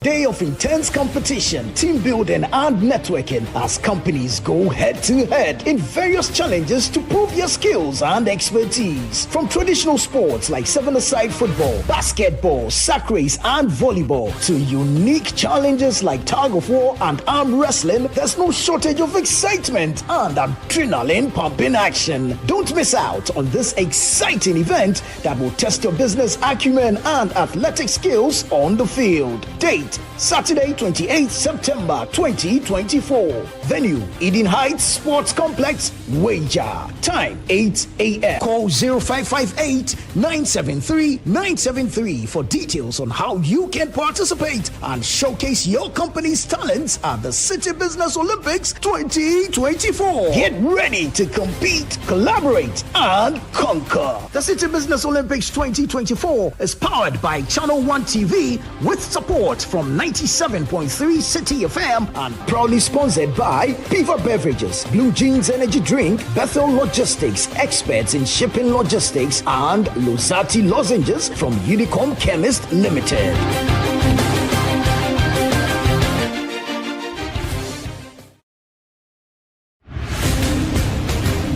Day of intense competition, team building and networking as companies go head-to-head in various challenges to prove your skills and expertise. From traditional sports like seven-a-side football, basketball, sack race and volleyball to unique challenges like tug of war and arm wrestling, there's no shortage of excitement and adrenaline-pumping action. Don't miss out on this exciting event that will test your business acumen and athletic skills on the field. Date Saturday, 28th September 2024. Venue, Eden Heights Sports Complex, Wager. Time, 8 a.m. Call 0558-973-973 for details on how you can participate and showcase your company's talents at the Citi Business Olympics 2024. Get ready to compete, collaborate, and conquer. The Citi Business Olympics 2024 is powered by Channel 1 TV with support from 97.3 Citi FM and proudly sponsored by Beaver Beverages, Blue Jeans Energy Drink, Bethel Logistics, experts in shipping logistics, and Losati Lozenges from Unicom Chemist Limited.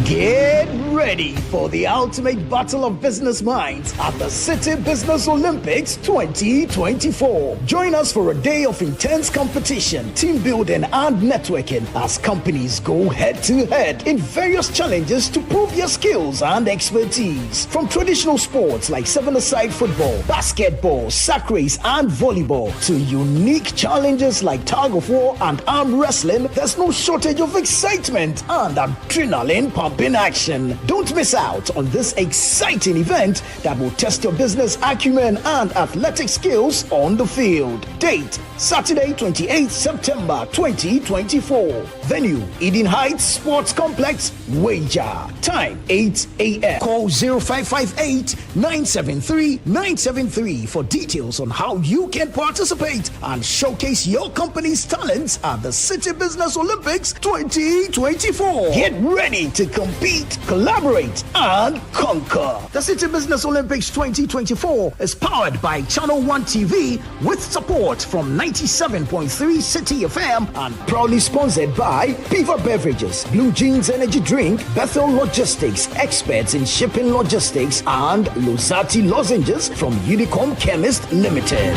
Get ready for the ultimate battle of business minds at the Citi Business Olympics 2024. Join us for a day of intense competition, team building and networking as companies go head-to-head in various challenges to prove your skills and expertise. From traditional sports like seven-a-side football, basketball, sack race and volleyball to unique challenges like tug of war and arm wrestling, there's no shortage of excitement and adrenaline-pumping action. Don't miss out on this exciting event that will test your business acumen and athletic skills on the field. Date, Saturday, 28th September 2024. Venue, Eden Heights Sports Complex, Wager. Time, 8 a.m. Call 0558-973-973 for details on how you can participate and showcase your company's talents at the Citi Business Olympics 2024. Get ready to compete, collaborate, and conquer. The Citi Business Olympics 2024 is powered by Channel 1 TV with support from 97.3 Citi FM and proudly sponsored by Beaver Beverages, Blue Jeans Energy Drink, Bethel Logistics, experts in shipping logistics, and Losati Lozenges from Unicom Chemist Limited.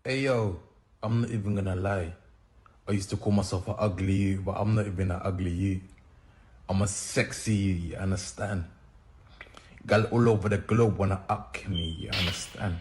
Hey yo, I'm not even gonna lie. I used to call myself an ugly you, but I'm not even an ugly you. I'm a sexy you, you understand? Gal all over the globe wanna up me, you understand?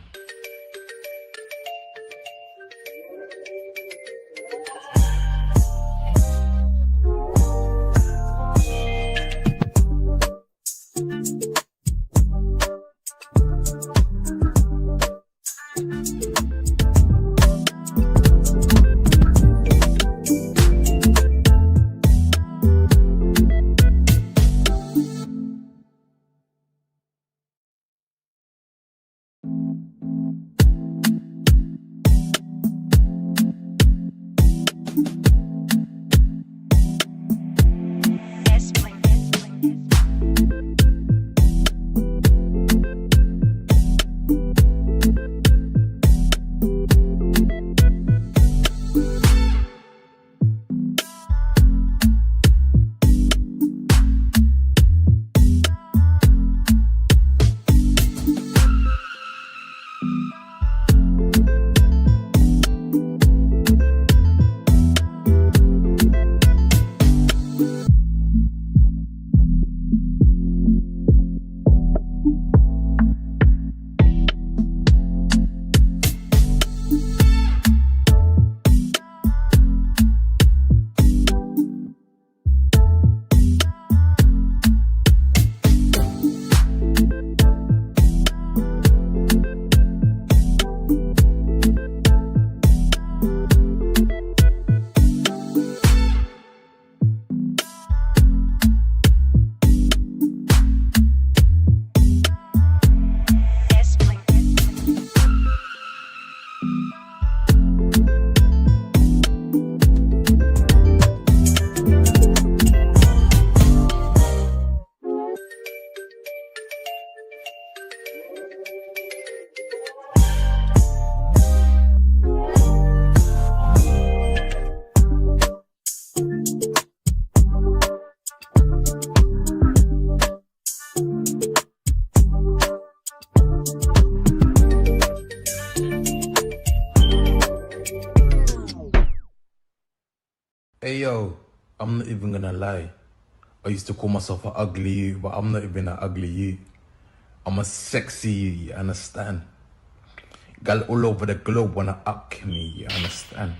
yo, I'm not even gonna lie. I used to call myself an ugly you, but I'm not even an ugly you. I'm a sexy you, you understand? Gal all over the globe wanna up me, you understand?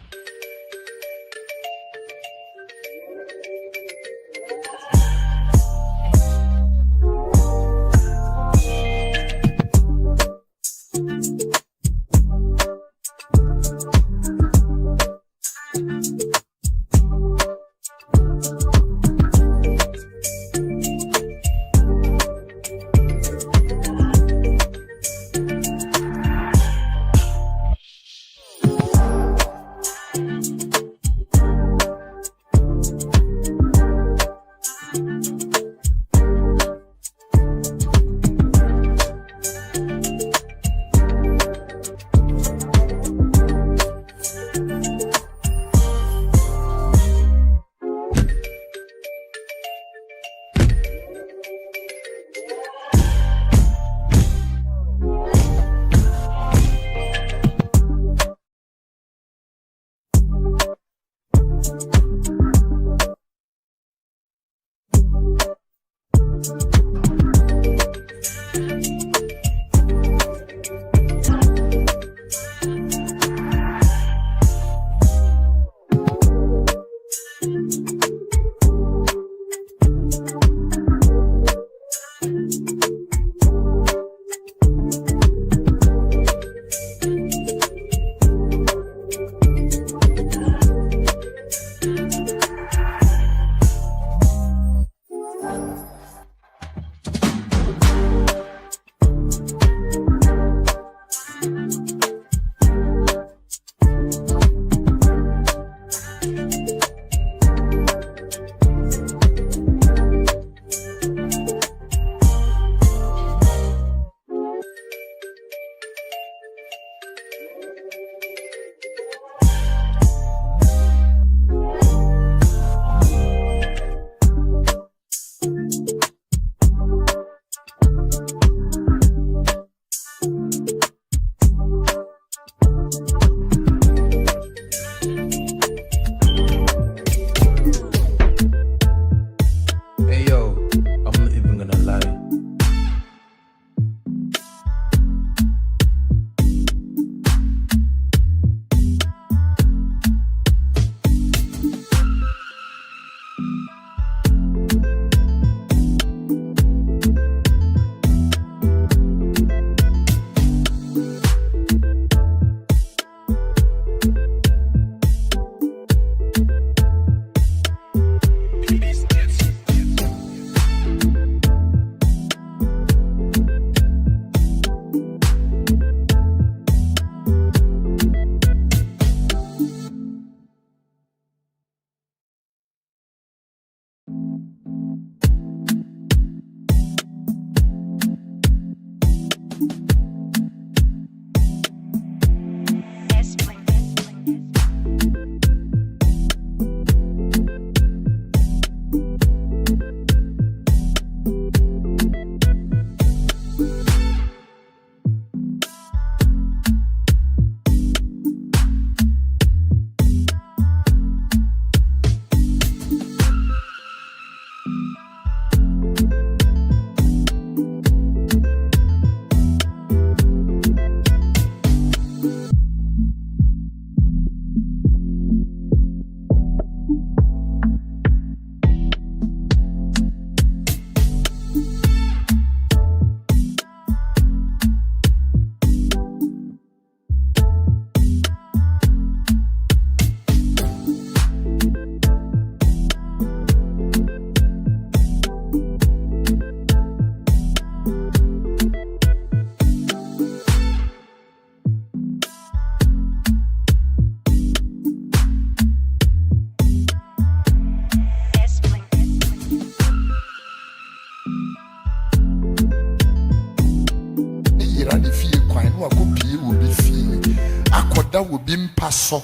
That will be impasso.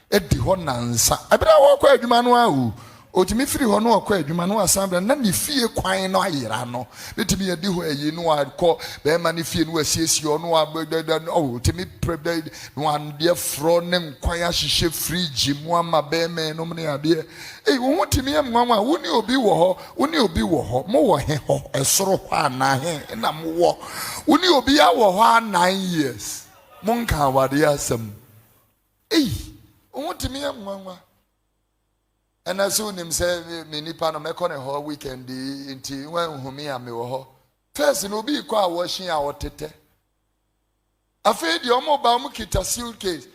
Edi ho nansa. Abira wo kwa adwuma no a o. otimi firi ho no akọ adwuma no asambra na ne fie kwan no ayera no betimi yedi ho ayi no akọ be ma ne fie no asiesie no otimi prebe no ande fro ne nkwan ahyehyɛ fridge mu ama be me no ne ade wo timi am nwanwa wo ni obi wo ho mo wo he ho esoro ho ana he na mo wo ni obi ya wo ho 9 years mo nka wade asem wo timi am nwanwa. And as soon as me nipa no meko ne ho weekend nti wan hu me am wo ho first no bi kwa washing our tete afi di omo ba mu kita suitcase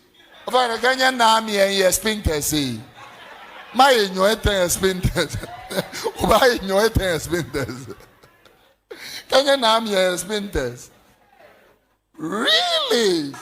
ofa na ganya na me en spinters e my enyo eten spinters oba enyo eten spinters ganya na me spinters really.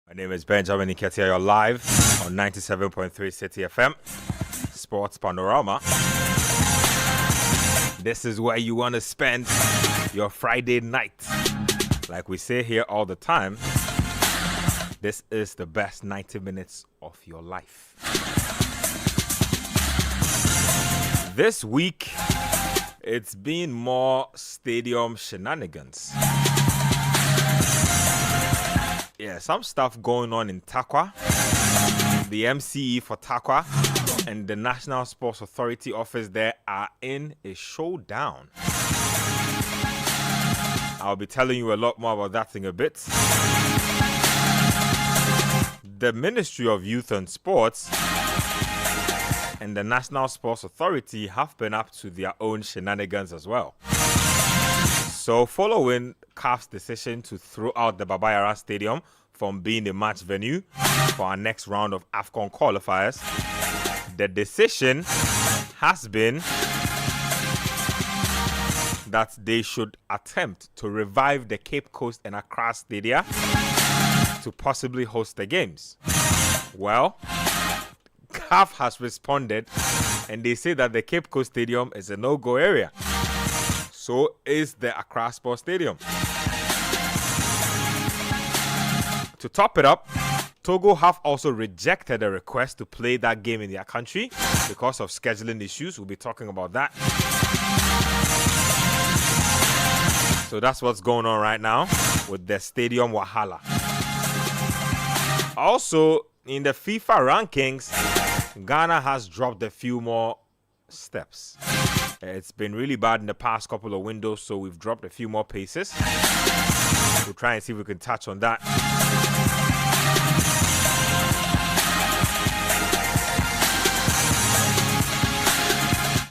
My name is Benjamin Nketsia. You're live on 97.3 Citi FM, Sports Panorama. This is where you want to spend your Friday night. Like we say here all the time, this is the best 90 minutes of your life. This week, it's been more stadium shenanigans. Yeah, some stuff going on in Takwa. The MCE for Takwa and the National Sports Authority office there are in a showdown. I'll be telling you a lot more about that in a bit. The Ministry of Youth and Sports and the National Sports Authority have been up to their own shenanigans as well. So following CAF's decision to throw out the Baba Yara Stadium from being a match venue for our next round of AFCON qualifiers, the decision has been that they should attempt to revive the Cape Coast and Accra Stadia to possibly host the games. Well, CAF has responded and they say that the Cape Coast Stadium is a no-go area. So is the Accra Sports Stadium. To top it up, Togo have also rejected a request to play that game in their country because of scheduling issues. We'll be talking about that. So that's what's going on right now with the Stadium Wahala. Also, in the FIFA rankings, Ghana has dropped a few more steps. It's been really bad in the past couple of windows, so we've dropped a few more paces. We'll try and see if we can touch on that.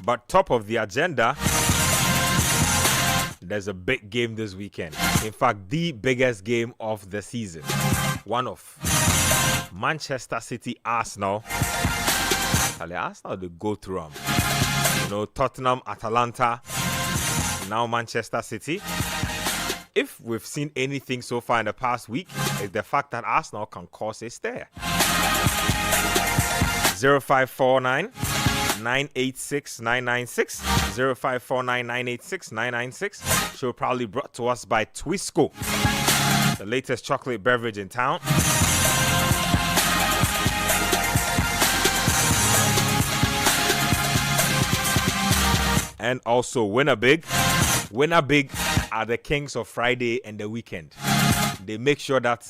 But top of the agenda, there's a big game this weekend. In fact, the biggest game of the season. One of Manchester City Arsenal. Arsenal, they go through them. You know, Tottenham, Atalanta, now Manchester City. If we've seen anything so far in the past week, it's the fact that Arsenal can cause a stir. 0549 986 996 0549 986 996. Show probably brought to us by Twisco, the latest chocolate beverage in town. And also Winner Big are the kings of Friday and the weekend. They make sure that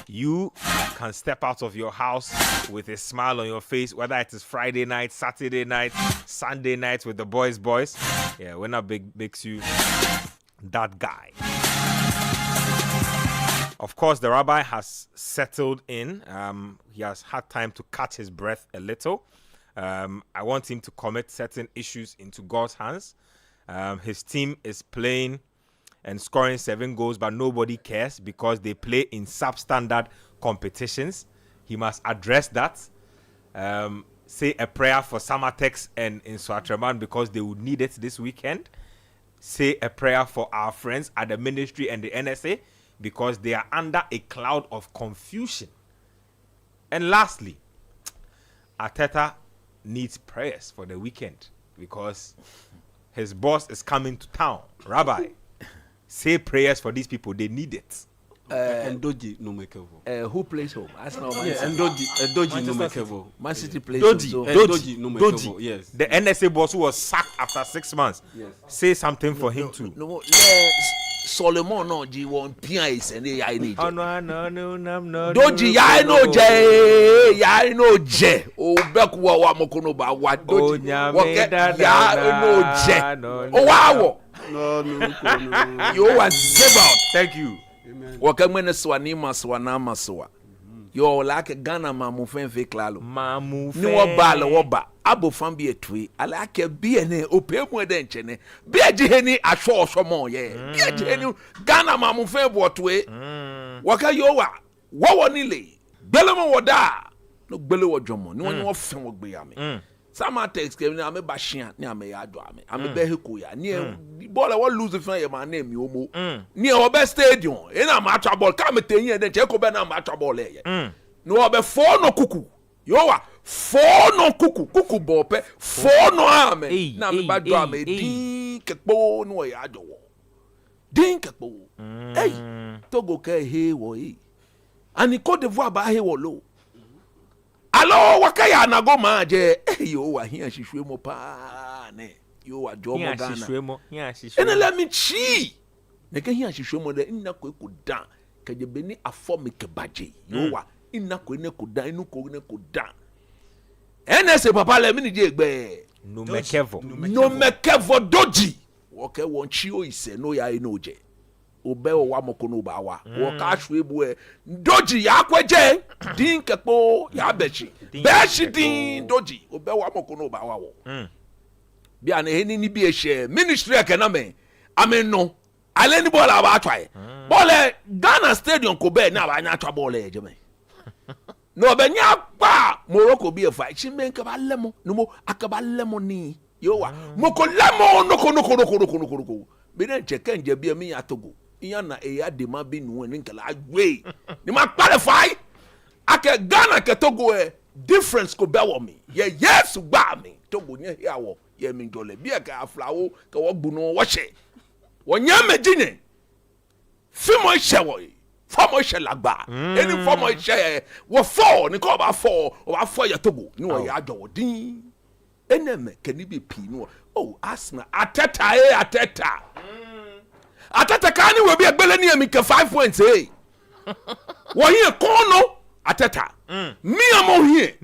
you can step out of your house with a smile on your face, whether it is Friday night, Saturday night, Sunday night with the boys. Yeah, we're not makes you that guy. Of course, the rabbi has settled in. He has had time to catch his breath a little. I want him to commit certain issues into God's hands. His team is playing and scoring 7 goals, but nobody cares because they play in substandard competitions. He must address that. Say a prayer for Samatex and in Swatreman because they would need it this weekend. Say a prayer for our friends at the ministry and the NSA because they are under a cloud of confusion. And lastly, Arteta needs prayers for the weekend because his boss is coming to town. Rabbi, say prayers for these people. They need it. Ndoji no Mekevo. Who plays home? Arsenal. Ndoji no Mekevo. Man City plays Doji. home. Ndoji no Mekevo. Yes. The NSA boss who was sacked after 6 months. Yes. Say something for him too. No, Solomon no G1 PIs and I need. Oh no. Doji ya no je. O bekuwa wa mokono ba wa doji. Ya no je. O wow. No. You was about. Thank you. Wakamene swanima swanama swa. Yo like Ghana mamu fenfe klalo. Mamu Ni wobalo woba. Abo fambi etui. Alake biene opemu edenchene. Bia jiheni asho mo ye. Bia jiheni Ghana mamu fenfe wotwe. Waka yowa. Wawo nile. Belemo woda. No bele wojomo. Ni wani wofen wogbe yame. Sama text ke ni ame bashian ni ame yado ame. Ame beheko ya. Ni ball wa lose fan ye man name yomo. Ni obe stadium. E na ma atwa ball ka metenyi e den che ko be na ma atwa ball ye. No obe fo no kuku. Yowa fo no kuku bope fo no ame. Na me ba do ame din kekpo no ya do wo. Din kekpo. Hey, Togo ke he wo yi. Ani Côte d'Ivoire ba he wo lo. Alo wakaya na go maje yo wa hia hihwe mo pa ne yo wa jo mo Ghana ene let me chi ne ka hia hihwe mo de inna ko dan ka je beni afo me ke baje yo wa inna ko ne ko dan inu ko ne ko dan ene se papa le mi ni je egbe no mekevo doji wo ke won chi o ise no ya ino je obe wa mokono ba wa wo ka hwe bu e doji ya kwaje din kepo ya bechi din doji obe wa mokono ba wa wo bia na heni ni bi ehye ministry akena me ameno ale ni bola ba atwae bola Ghana stadium ko be na ba nya atwa bola eje me no be nya pa Morocco bi efa chi men ka ba lemo no mo akaba lemo ni yo wa moko lemo noko be na cheke nje bia mi atogo iya na eya de ma bi nu en nkala agwe ni ma qualify ake Ghana ke Togo e difference ko be wo mi ye yes gba mi Togo nye ya wo ye mi jole bi e ka aflawo ke wo gbu no wo hye wo nya megine fimo hye wo famo hye lagba eni famo hye wo fo ni ko ba fo ye Togo ni wo ya ajo din eneme ke ni bi pi no oh Arsenal Ateta Ateta kani we be egbele ni emi ke 5 points eh wo hie kono Ateta miamo hie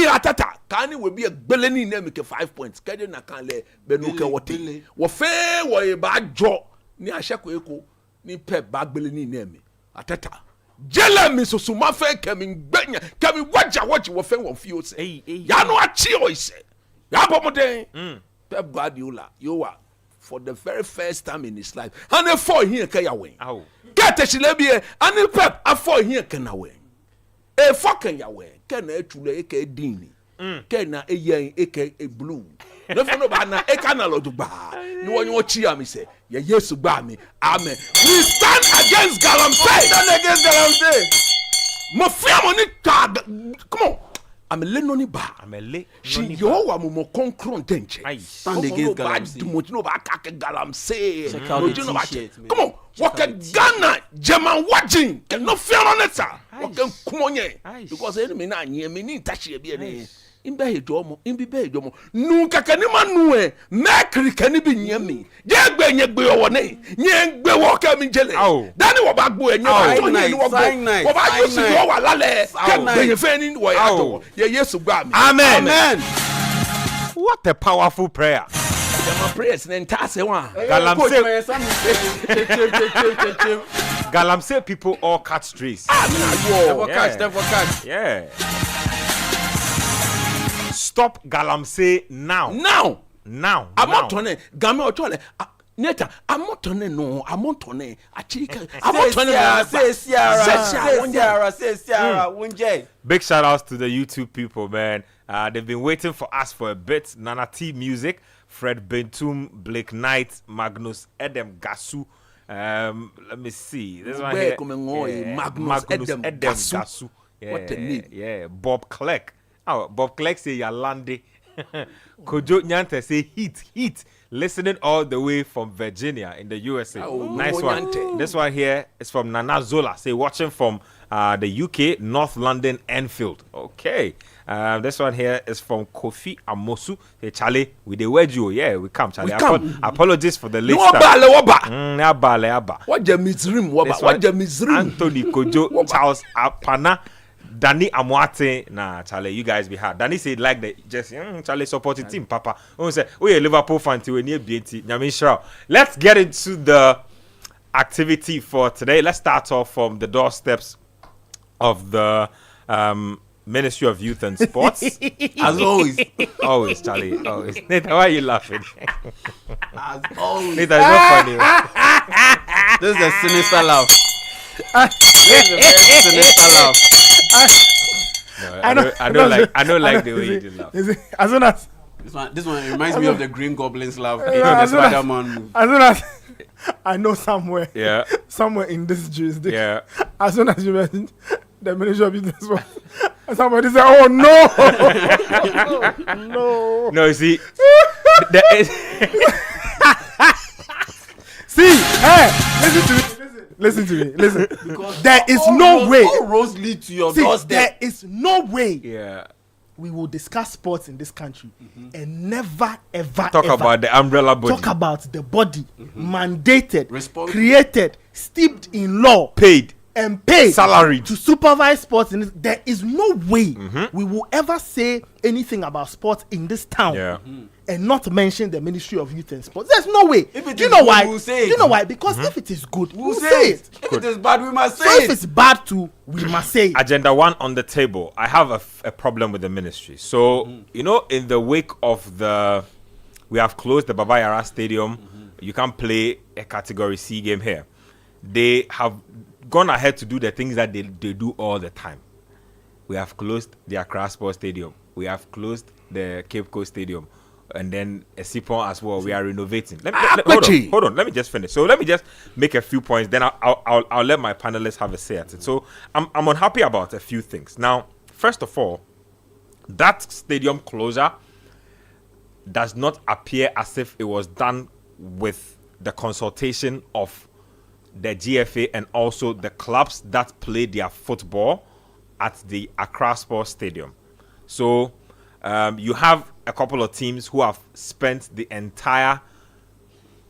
Ateta kani we be egbele ni emi ke 5 points kede na kan le benu ke wote wo fe wo e ba jo ni aheko eko ni Pep ba gbele ni emi Ateta jele mi susuma fe kemi gbenya kemi waja wo fe wo fi o se ya no achi o ise ya bomoden Pep Guardiola, for the very first time in his life, and a 4 here can you win. Get a shilebie, and Pep a 4 here can I win. A fucking ya win. Can a chule eke dini. Can a yang eke a blue. No for no bana a canal to bar. No one you cheer me say, yes to bar me. Amen. We stand against Galamsey. Mafia money card. Come on. I'm a lenoni ba. She yo wa mo konkron denche. Stand against Galamsey. No ba ka Galamsey. Come on. What can Ghana German watching? Can no fear on it sir. What can kumonye? Because enemy na nye me ni tachi e bi ene. imbe hejomo nunka kanima nuwe mekri kanibi nyami jegbe nyegbe owone nyegbe wo kam njele dani wo ba gbo enye ba to ni wo ba yusu wo wa lale kegbe ye feni wo ya to ye Yesu gba mi Amen. What a powerful prayer. my prayers na ntase wa Galamsey people all cut strays. Never catch. Yeah. Stop Galamsey now. I'm not turning game or tole neta I'm not turning no I'm not turning achika I'm not turning say Big shout outs to the YouTube people, man. They've been waiting for us for a bit. Nana T Music, Fred Bentum, Blake Knight, Magnus Edem Gasu. Let me see. This one here. Magnus Edem Gasu. Yeah, what a name. Yeah, Bob Clegg. Oh, Bob Clegg say Yalande. Kojo Nyante say heat. Listening all the way from Virginia in the USA. Nice one. Nyante. This one here is from Nana Zola. Say watching from the UK, North London, Enfield. Okay. This one here is from Kofi Amosu. Hey, Charlie, we the word you. Yeah, we come, Charlie. Apologies for the late start. What the Mizrim? What the Mizrim? Anthony Kojo, Charles Apana, Danny Amwate. Nah, Charlie, you guys be hard. Danny said like the just Charlie supporting team, Papa. Oh, say, oh, yeah, Liverpool fan to near BNT. Nyamin Shroud. Let's get into the activity for today. Let's start off from the doorsteps of the Ministry of Youth and Sports. As always. Always, Charlie. Always. Nathan, why are you laughing? As always. Nathan, it's not funny. This is a sinister laugh. This is a very sinister laugh. I don't like the way you do laugh. As soon as this one reminds me of the Green Goblin's laugh. The Spider-Man movie. As soon as I know somewhere in this jurisdiction, as soon as you mentioned the Ministry of Youth and Sports, somebody said, "Oh no, no." You see, see, hey, listen to me. There is no way. All roads lead to your doorstep. There is no way. Yeah. We will discuss sports in this country and never ever talk about the umbrella body. Talk about the body mandated, created, steeped in law, paid salary to supervise sports. There is no way we will ever say anything about sports in this town and not mention the Ministry of Youth and Sports. There's no way. Do you know why? You know why? Because if it is good, we'll say it. If it is bad, we must say it. If it's bad too, we must say it. Agenda 1 on the table. I have a problem with the ministry. So, you know, in the wake of we have closed the Baba Yara Stadium. You can't play a Category C game here. They have gone ahead to do the things that they do all the time. We have closed the Accra Sports Stadium. We have closed the Cape Coast Stadium. And then a Sipon as well. We are renovating. Hold on. Let me just finish. So let me just make a few points. Then I'll let my panelists have a say at it. So I'm unhappy about a few things. Now, first of all, that stadium closure does not appear as if it was done with the consultation of the GFA and also the clubs that play their football at the Accra Sports Stadium. So you have a couple of teams who have spent the entire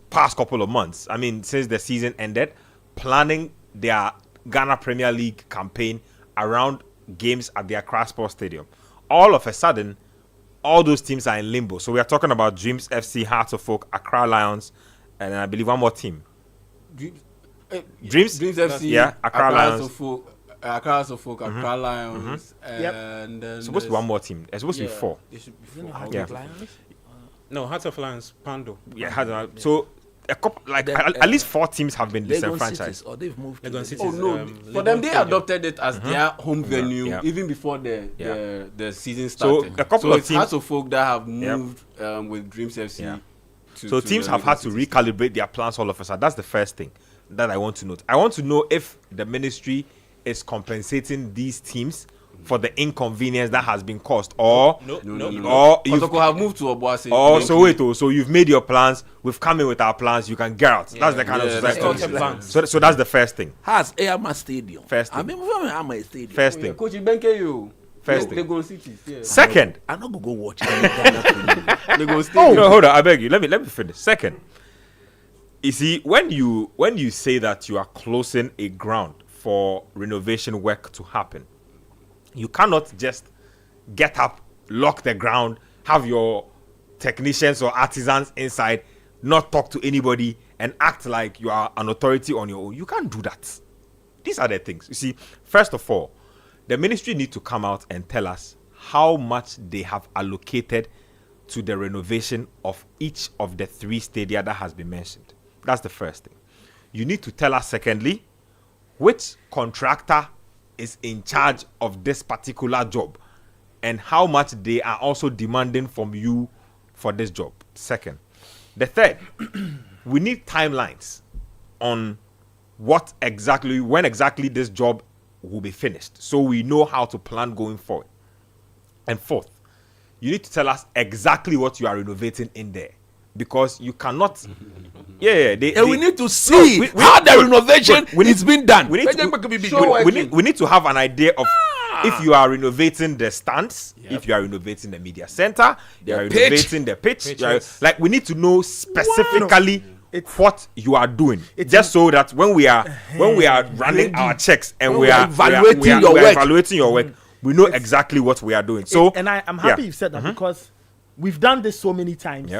past couple of months, I mean, since the season ended, planning their Ghana Premier League campaign around games at the Accra Sports Stadium. All of a sudden, all those teams are in limbo. So we are talking about Dreams FC, Hearts of Oak, Accra Lions, and I believe one more team. Dreams FC, yeah, Accra Lions. Accra Lions, and then supposed to be one more team. There's supposed to be 4. There should be 4. Yeah. No, Hearts of Lions, Pando. Yeah, so a couple, at least 4 teams have been disenfranchised. Or they've moved. Oh no! For them, they adopted it as their home venue even before the season started. So a couple of teams, Hearts of Folk that have moved with Dreams FC. Yeah. So teams have had to recalibrate their plans all of a sudden. That's the first thing that I want to note. I want to know if the ministry is compensating these teams for the inconvenience that has been caused, or or you have moved to Obuasi. Or so you've made your plans. We've come in with our plans. You can get out. That's the kind of society. So that's the first thing. Has Ayama Stadium. First thing. I mean, Ayama Stadium. First thing. Coach Benke, you. First thing. They go cities. Yeah. Second, I'm not gonna go watch any Ghana Premier. They go stay. no, hold on, I beg you. Let me finish. Second, you see, when you say that you are closing a ground for renovation work to happen, you cannot just get up, lock the ground, have your technicians or artisans inside, not talk to anybody, and act like you are an authority on your own. You can't do that. These are the things. You see, first of all, the ministry need to come out and tell us how much they have allocated to the renovation of each of the 3 stadia that has been mentioned. That's the first thing. You need to tell us, secondly, which contractor is in charge of this particular job and how much they are also demanding from you for this job. Second. The third, we need timelines on when exactly this job will be finished, so we know how to plan going forward. And fourth, you need to tell us exactly what you are renovating in there, because you cannot. We need to see how the renovation is being done. We need to have an idea of if you are renovating the stands, if you are renovating the media center, you are renovating the pitch. We need to know specifically what you are doing, just so that when we are running our checks and we are evaluating your work, we know exactly what we are doing. So, and I'm happy you said that, because we've done this so many times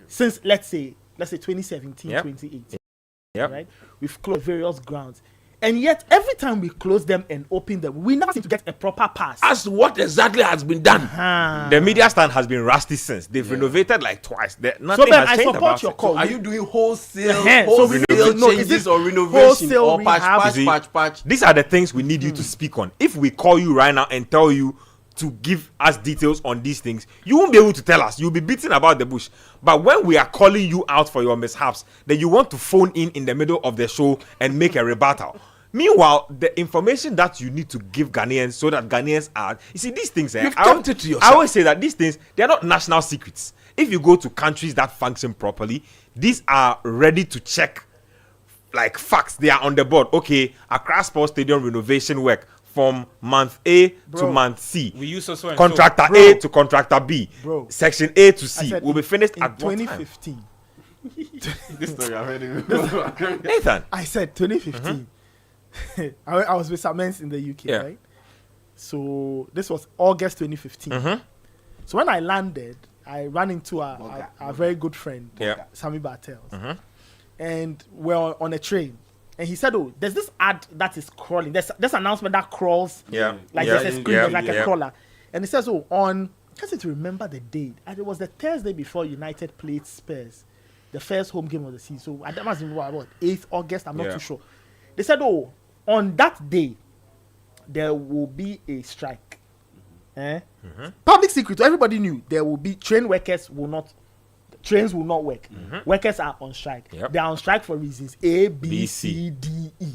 since let's say 2017, 2018. Right? We've closed various grounds. And yet, every time we close them and open them, we now seem to get a proper pass. As to what exactly has been done. The media stand has been rusty since. They've renovated like twice. Nothing has changed about it. Call. So are you doing wholesale changes or renovation or patch? These are the things we need you to speak on. If we call you right now and tell you to give us details on these things, you won't be able to tell us. You'll be beating about the bush. But when we are calling you out for your mishaps, then you want to phone in the middle of the show and make a rebuttal. Meanwhile, the information that you need to give Ghanaians so that Ghanaians are, you see, these things, You've talked it to yourself. I always say that these things, they are not national secrets. If you go to countries that function properly, these are ready to check like facts. They are on the board. Okay, Accra Sports Stadium renovation work from month A to month C. We use also contractor A to contractor B. Section A to C will be finished at 2015. This story I've heard it. Nathan. I said 2015. I was with Samens in the UK, right? So this was August 2015. So when I landed, I ran into a very good friend, Sammy Bartels, and we're on a train. And he said, "Oh, there's this ad that is crawling. There's this announcement that crawls, there's a screen, like a crawler." And he says, "Oh, I can't to remember the date. And it was the Thursday before United played Spurs, the first home game of the season. So that must be about 8th August. I'm not too sure." They said, "Oh, on that day, there will be a strike. Public secret. Everybody knew there will be trains will not work. Workers are on strike. They are on strike for reasons A, B, C, D, E.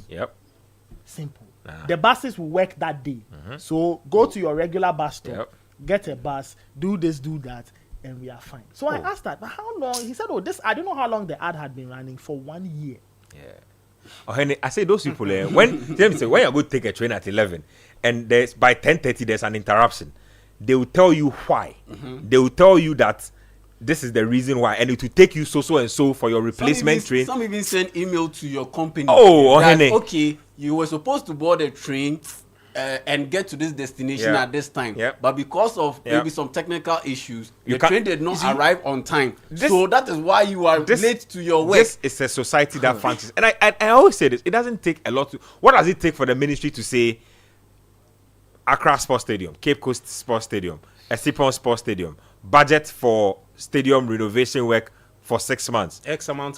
Simple. The buses will work that day. So go to your regular bus stop, get a bus, do this, do that, and we are fine." So I asked that, "But how long?" He said, "Oh, I don't know how long the ad had been running for 1 year." I say those people when you're going to take a train at 11 and there's by 10:30 there's an interruption, they will tell you why. They will tell you that this is the reason why, and it will take you so and so for your replacement train. Some even send email to your company. Okay, you were supposed to board a train and get to this destination at this time, but because of maybe some technical issues, the train did not arrive on time. So that is why you are late to your work. This is a society that functions, and I always say this: it doesn't take a lot. What does it take for the ministry to say Accra Sports Stadium, Cape Coast Sports Stadium, Esipon Sports Stadium, budget for stadium renovation work for 6 months, X amount,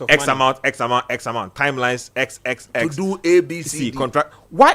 timelines X to do A, B, C, D. Contract. Why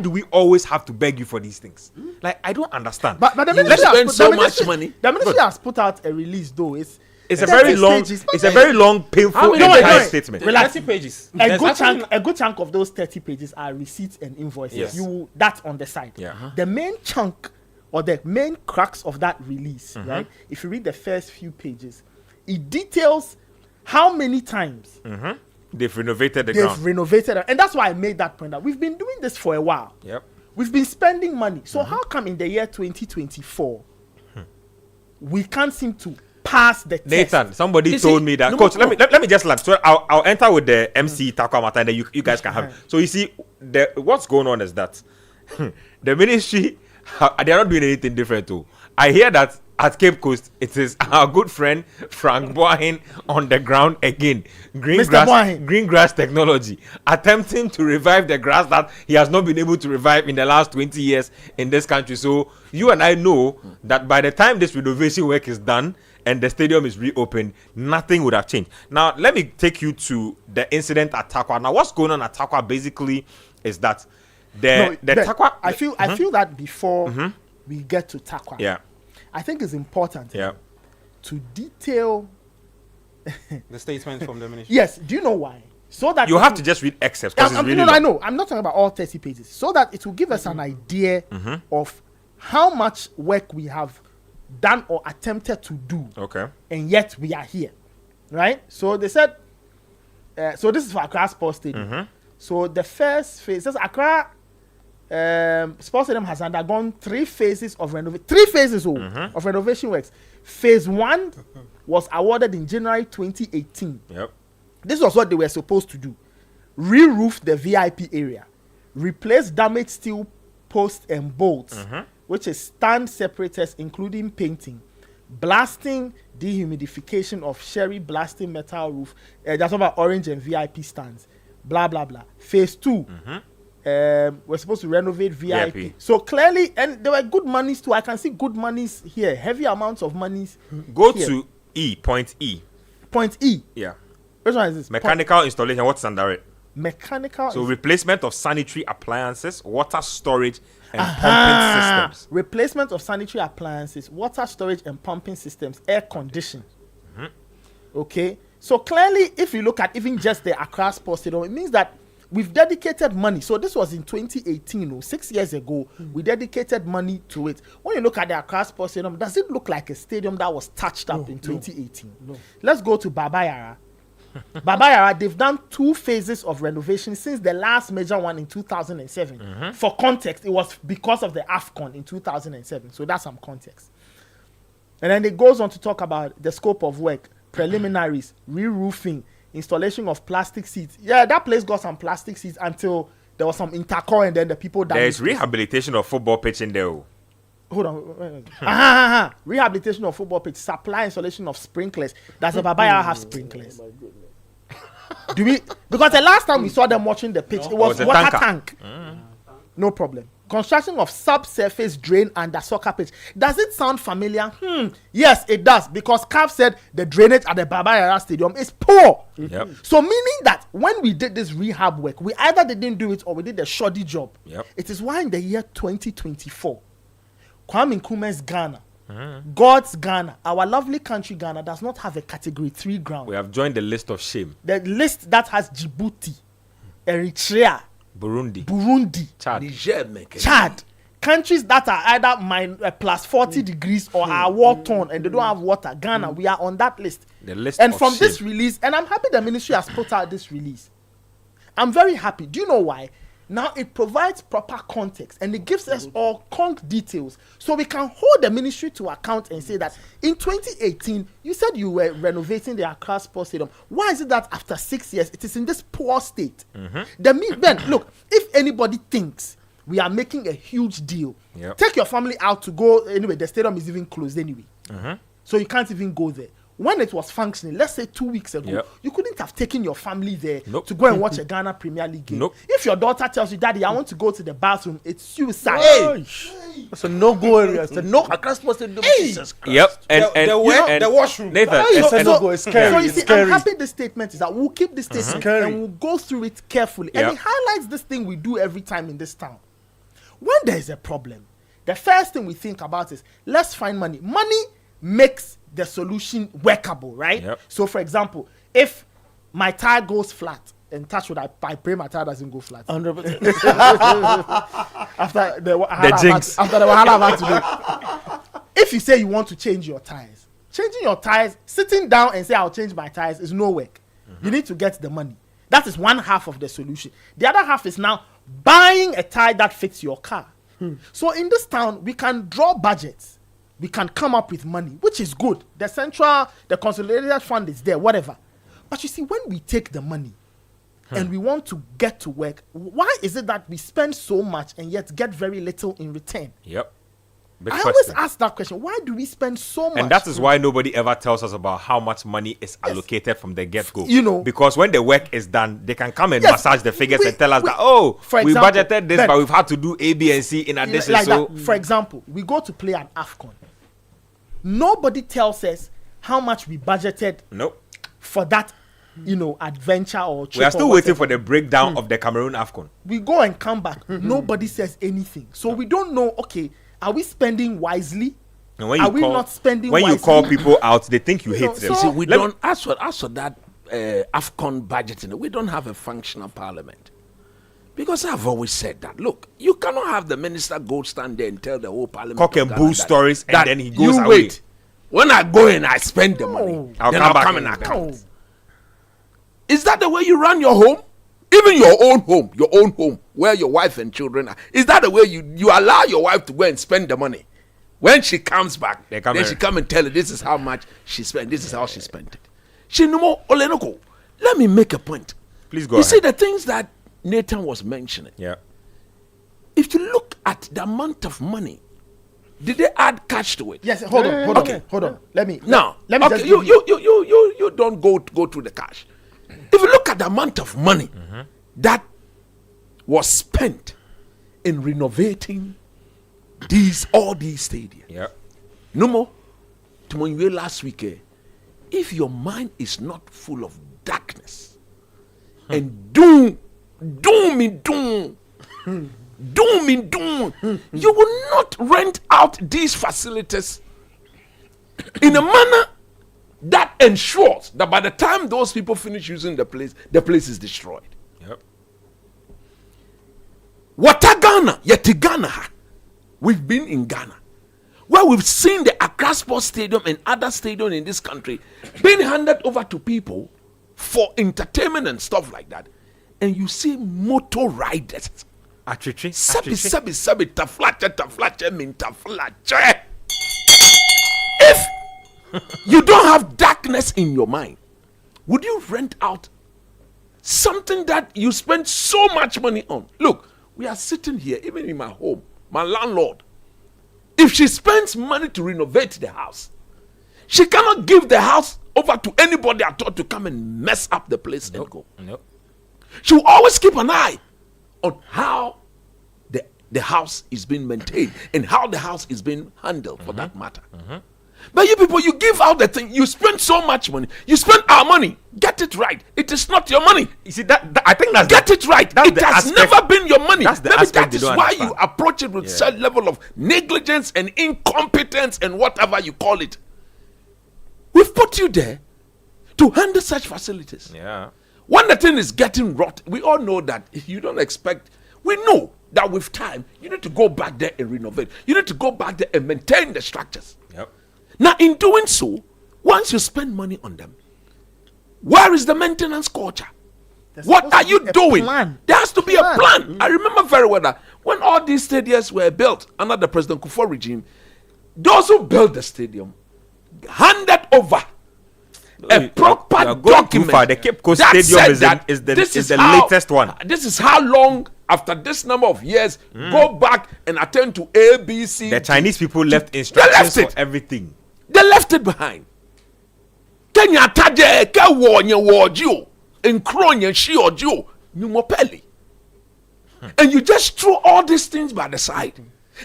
do we always have to beg you for these things? Like, I don't understand. But the ministry has put out a release though. It's a very long, painful statement. 30 pages. A good chunk of those 30 pages are receipts and invoices. That's on the side. The main chunk or the main crux of that release, right? If you read the first few pages, it details how many times they've renovated the ground. And that's why I made that point out. We've been doing this for a while. we've been spending money. So how come in the year 2024 we can't seem to pass the test? Nathan, somebody told me that. Coach, let me just land. So I'll enter with the MC Takwa Mata, and then you guys can have. So you see, what's going on is that the ministry, they are not doing anything different too. I hear that at Cape Coast, it is our good friend Frank Boahin on the ground again. Green grass technology, attempting to revive the grass that he has not been able to revive in the last 20 years in this country. So you and I know that by the time this renovation work is done and the stadium is reopened, nothing would have changed. Now, let me take you to the incident at Takwa. Now, what's going on at Takwa basically is that Takwa. I feel that before we get to Takwa, I think it's important to detail the statement from the ministry. Yes, do you know why? So that you have to just read excerpts. I know. I'm not talking about all 30 pages. So that it will give us an idea of how much work we have done or attempted to do. Okay. And yet we are here, right? So they said. So this is for Accra Sports Stadium. So the first phase, says Accra Sports Stadium has undergone 3 phases of renovation. 3 phases of renovation works. Phase 1 was awarded in January 2018. Yep. This was what they were supposed to do: re-roof the VIP area, replace damaged steel posts and bolts, which is stand separators, including painting, blasting, dehumidification of sherry, blasting metal roof. That's about orange and VIP stands. Blah blah blah. Phase 2. We're supposed to renovate VIP. So clearly, and there were good monies too. I can see good monies here, heavy amounts of monies. Go here. To point E. Point E. Yeah. Which one is this? Mechanical installation. What's under it? Mechanical. So replacement of sanitary appliances, water storage, and pumping systems. Replacement of sanitary appliances, water storage and pumping systems, air conditioning. Okay. So clearly, if you look at even just the Accra Sports Stadium, it means that we've dedicated money. So this was in 2018, 6 years ago. We dedicated money to it. When you look at the Accra Sports Stadium, does it look like a stadium that was touched up in 2018? No. Let's go to Baba Yara. Baba Yara, they've done 2 phases of renovation since the last major one in 2007. For context, it was because of the AFCON in 2007. So that's some context. And then it goes on to talk about the scope of work, preliminaries, re-roofing, installation of plastic seats. Yeah, that place got some plastic seats until there was some intercore and then the people died. There's rehabilitation of football pitch in there. Hold on. Rehabilitation of football pitch, supply installation of sprinklers. Does the Babaya have sprinklers? Do we? Because the last time we saw them watching the pitch, it was water tank. No problem. Construction of subsurface drain under soccer pitch. Does it sound familiar? Yes, it does. Because CAF said the drainage at the Baba Yara Stadium is poor. Yep. So meaning that when we did this rehab work, we either didn't do it or we did a shoddy job. Yep. It is why in the year 2024, Kwame Nkrumah's Ghana, God's Ghana, our lovely country Ghana, does not have a category 3 ground. We have joined the list of shame. The list that has Djibouti, Eritrea, Burundi, Chad, countries that are either plus 40 degrees or are war torn and they don't have water. Ghana, we are on that list. The list and of from shame. This release, and I'm happy the ministry has put out this release. I'm very happy. Do you know why? Now it provides proper context and it gives us all concrete details so we can hold the ministry to account and say that in 2018 you said you were renovating the Accra Sports Stadium. Why is it that after 6 years it is in this poor state? Ben, look, if anybody thinks we are making a huge deal, take your family out to go anyway. The stadium is even closed anyway, so you can't even go there. When it was functioning, let's say 2 weeks ago, you couldn't have taken your family there to go and watch a Ghana Premier League game. If your daughter tells you, Daddy, I want to go to the bathroom, it's suicide. It's a no-go area. It's a no. Accra Sports Stadium. Jesus Christ. Yep. And the washroom. Nathan, it's a no-go. It's scary. So you see, scary. I'm happy this statement is that we'll keep this statement and we'll go through it carefully. And it highlights this thing we do every time in this town. When there is a problem, the first thing we think about is, let's find money. Money makes the solution workable, right? So for example, if my tire goes flat, and touch wood, I pray my tire doesn't go flat. 100%. After the wahala I've had to do. If you say you want to change your tires, changing your tires, sitting down and say I'll change my tires is no work. You need to get the money. That is one half of the solution. The other half is now buying a tire that fits your car. So in this town, we can draw budgets. We can come up with money, which is good. The consolidated fund is there, whatever. But you see, when we take the money and we want to get to work, why is it that we spend so much and yet get very little in return? Yep. I always ask that question. Why do we spend so much? And that is why nobody ever tells us about how much money is allocated from the get-go. You know, because when the work is done, they can come and massage the figures and tell us that, we budgeted this, but we've had to do A, B, and C in addition. Like that. For example, we go to play an AFCON. Nobody tells us how much we budgeted for that, adventure or trip. We are still waiting for the breakdown of the Cameroon AFCON. We go and come back. Nobody says anything. So we don't know, okay, are we spending wisely? And when are we not spending wisely? When you call people out, they think you hate them. See, we don't, as for that AFCON budgeting, we don't have a functional parliament. Because I've always said that, look, you cannot have the minister go stand there and tell the whole parliament cock and bull stories and then he goes away. Wait. When I go and I spend the money, I'll come and account. Is that the way you run your home? Even your own home, where your wife and children are. Is that the way you allow your wife to go and spend the money? When she comes back, then she come and tell her this is how much she spent, this is how she spent it. She no more Olenoko. Let me make a point. Please go ahead. See the things that Nathan was mentioning. Yeah. If you look at the amount of money, did they add cash to it? Yes. Hold on. Let me. Okay, you don't go through the cash. If you look at the amount of money that was spent in renovating all these stadiums. Yeah. No more. To last week, if your mind is not full of darkness and doom, you will not rent out these facilities in a manner that ensures that by the time those people finish using the place is destroyed. Yep. Ghana, Ghana, we've been in Ghana, where we've seen the Accra Sports Stadium and other stadiums in this country being handed over to people for entertainment and stuff like that. And you see motor riders. Sabi, taflache. If you don't have darkness in your mind, would you rent out something that you spend so much money on? Look, we are sitting here, even in my home, my landlord, if she spends money to renovate the house, she cannot give the house over to anybody at all to come and mess up the place and go. Nope. She will always keep an eye on how the house is being maintained and how the house is being handled, for that matter. But you people, you give out the thing, you spend so much money, you spend our money, get it right. It is not your money. You see, that I think that's get it right. It has never been your money. Maybe that is why you approach it with such level of negligence and incompetence and whatever you call it. We've put you there to handle such facilities. Yeah. When the thing is getting rot, we all know that if you don't expect, we know that with time, you need to go back there and renovate. You need to go back there and maintain the structures. Yep. Now, in doing so, once you spend money on them, where is the maintenance culture? What are you doing? There has to be a plan. I remember very well that when all these stadiums were built under the President Kufuor regime, those who built the stadium handed over a proper document. The Cape Coast Stadium is the latest one. This is how long after this number of years go back and attend to ABC. The Chinese people left instructions for everything. They left it behind. Kenya taje ke wonye wojo enkronye shi ojo nyumopeli. And you just throw all these things by the side.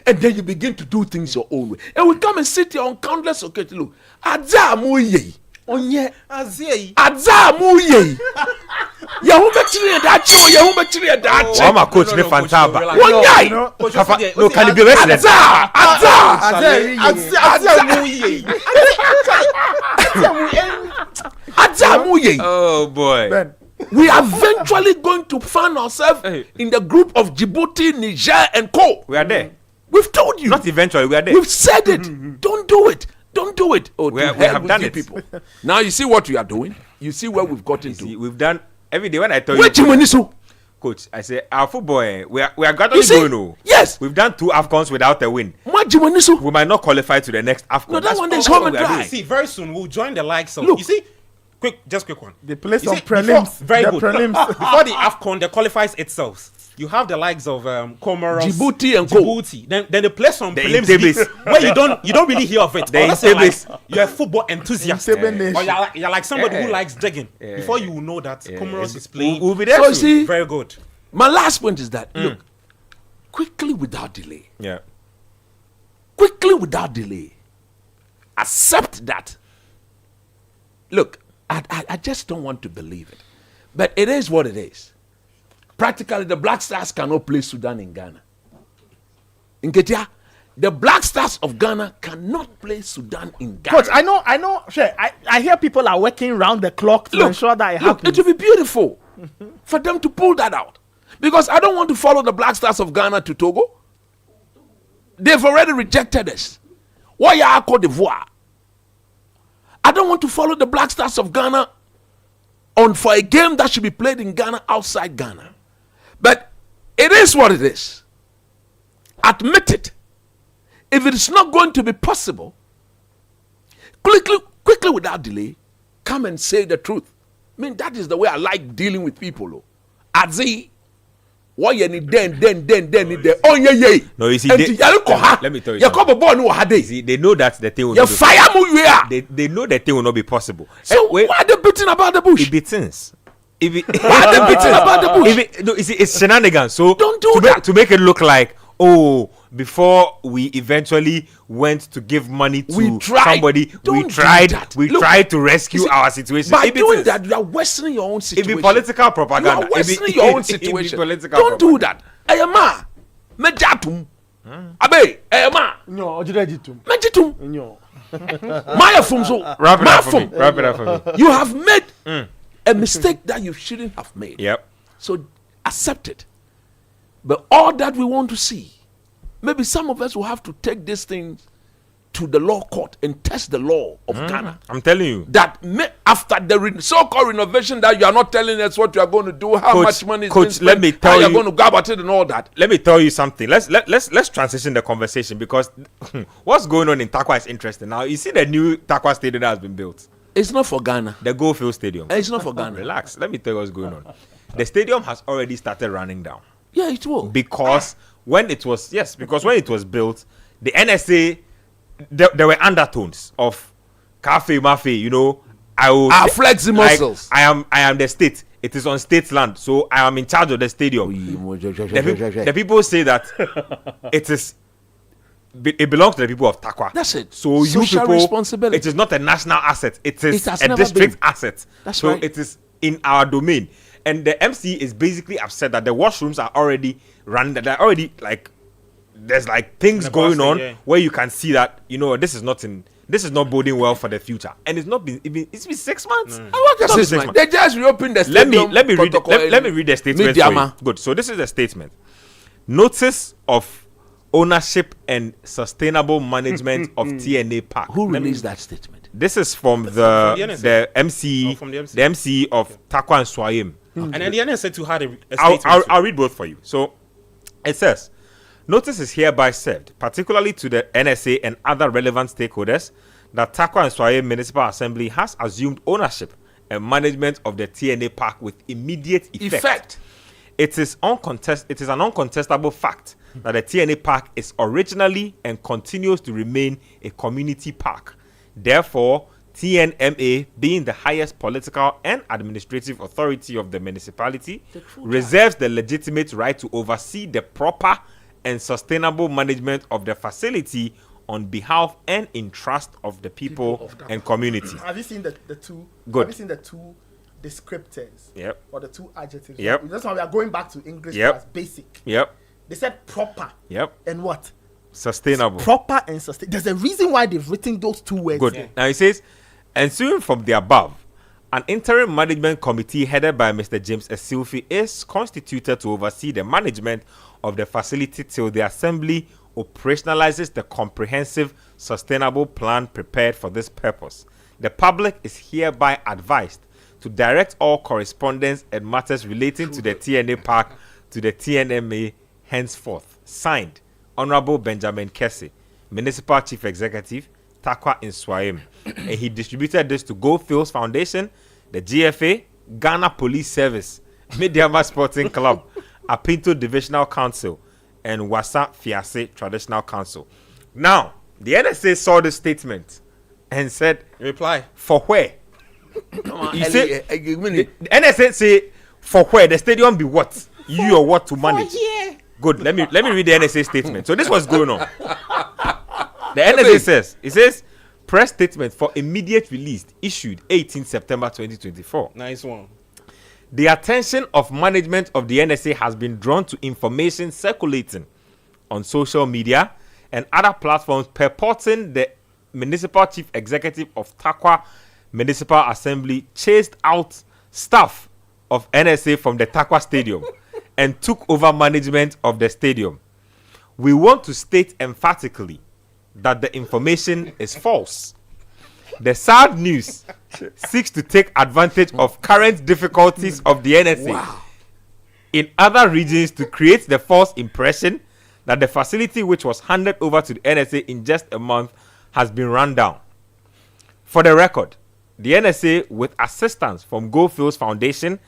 And then you begin to do things your own way. And we come and sit here on countless occasions. Look, Adzamuye. Onye Azei. Adzamuye. Yahumechiri dachi o Yahumechiri dachi. Wama coach ne Fantaba. One guy. No, can you be resident? Adzamuye. Oh boy. Ben. We are eventually going to find ourselves in the group of Djibouti, Niger, and Co. We are there. We've told you. Not eventually, we are there. We've said it. Don't do it. Don't do it. Oh, we have done it. People. Now you see what we are doing. You see where we've gotten to. We've done every day when I tell you. Coach, I say our football, we are gradually going. Oh. Yes, we've done 2 AFCONs without a win. We might not qualify to the next AFCON. No, that one is home and dry. See, very soon we'll join the likes of. Look, you see, quick one. They play some prelims. Very good. Prelims. Before the AFCON, that qualifies itself. You have the likes of Comoros, Djibouti and Djibouti. Then they play some prelims where you don't really hear of it. Unless you're a football enthusiast, or you're like somebody who likes digging. Before you will know that Comoros is playing. We'll be there. So see, very good. My last point is that look, quickly without delay. Yeah. Quickly without delay. Accept that. Look, I just don't want to believe it, but it is what it is. Practically, the Black Stars cannot play Sudan in Ghana. Nketsia, the Black Stars of Ghana cannot play Sudan in Ghana. Coach, I know. Sure, I hear people are working round the clock to ensure that it happens. It will be beautiful for them to pull that out. Because I don't want to follow the Black Stars of Ghana to Togo. They've already rejected us. Why are Cote d'Ivoire? I don't want to follow the Black Stars of Ghana for a game that should be played in Ghana outside Ghana. But it is what it is. Admit it. If it is not going to be possible, quickly without delay, come and say the truth. I mean, that is the way I like dealing with people. Azi, why you need then oh yeah. No, you see, let me tell you. See, they know that the thing will not be they know the thing will not be possible. So why are they beating about the bush? It beatings. Why are they beating about the bush? No, you see, it's shenanigans. So don't do that to make it look like before we eventually went to give money to somebody, we tried to rescue our situation. By doing that, you are worsening your own situation. It be political propaganda. You are worsening your own situation. Don't do that. Ayama, mejatum. Abe, ayama. No, ojirejitum. Mejitum. No. Maya fumso. Wrap it up for me. You have made a mistake that you shouldn't have made. Yep. So accept it. But all that we want to see, maybe some of us will have to take this thing to the law court and test the law of Ghana. I'm telling you. That after the so-called renovation that you are not telling us what you are going to do, how much money is being spent, let me tell how you are going to go about it and all that. Let me tell you something. Let's transition the conversation because what's going on in Takwa is interesting. Now, you see the new Takwa stadium that has been built. It's not for Ghana. The Goldfield Stadium. It's not for Ghana. Relax. Let me tell you what's going on. The stadium has already started running down. Yeah, it will. Because when it was built, the NSA, there were undertones of cafe mafia, I will flexi muscles. I am the state. It is on state land, so I am in charge of the stadium. The people say that it belongs to the people of Takwa. That's it. So social you people, responsibility. it is not a national asset. It is a district asset. That's so right. it is in our domain. And the MC is basically upset that the washrooms are already running. That they're already there's things going on where you can see that this is not boding well for the future. And it's been 6 months. They just reopened the stadium. Let me read the statement for you. Good. So this is a statement. Notice of ownership and sustainable management of TNA Park. Who released that statement? This is from the MC of Takwa and Swayim. And then the NSA too had a statement. I'll read both for you. So it says, notice is hereby served, particularly to the NSA and other relevant stakeholders, that Takwa and Swayim Municipal Assembly has assumed ownership and management of the TNA Park with immediate effect. It is an uncontestable fact that the TNA Park is originally and continues to remain a community park. Therefore, TNMA, being the highest political and administrative authority of the municipality, reserves the legitimate right to oversee the proper and sustainable management of the facility on behalf and in trust of the people and community. Have you seen the two? Good. Have you seen the two descriptors? Yep. Or the two adjectives? Yep. That's why we are going back to English as basic. Yep. They said proper. Yep. And what? Sustainable. Proper and sustainable. There's a reason why they've written those two words. Good. Now it says, ensuing from the above, an interim management committee headed by Mr. James Esilfi is constituted to oversee the management of the facility till the assembly operationalizes the comprehensive sustainable plan prepared for this purpose. The public is hereby advised to direct all correspondence and matters relating to the TNA Park to the TNMA henceforth. Signed, Honorable Benjamin Nketsia, Municipal Chief Executive, Takwa in Swahim. And he distributed this to Goldfields Foundation, the GFA, Ghana Police Service, Mediama Sporting Club, Apinto Divisional Council, and Wasa Fiase Traditional Council. Now, the NSA saw the statement and said, reply, for where? You say, the NSA say, for where? The stadium be what? You or what to manage? Good. Let me read the NSA statement. So this was going on. The NSA says, press statement for immediate release issued 18 September 2024. Nice one. The attention of management of the NSA has been drawn to information circulating on social media and other platforms purporting the municipal chief executive of Takwa Municipal Assembly chased out staff of NSA from the Takwa Stadium and took over management of the stadium. We want to state emphatically that the information is false. The sad news seeks to take advantage of current difficulties of the NSA in other regions to create the false impression that the facility which was handed over to the NSA in just a month has been run down. For the record, the NSA, with assistance from Goldfields Foundation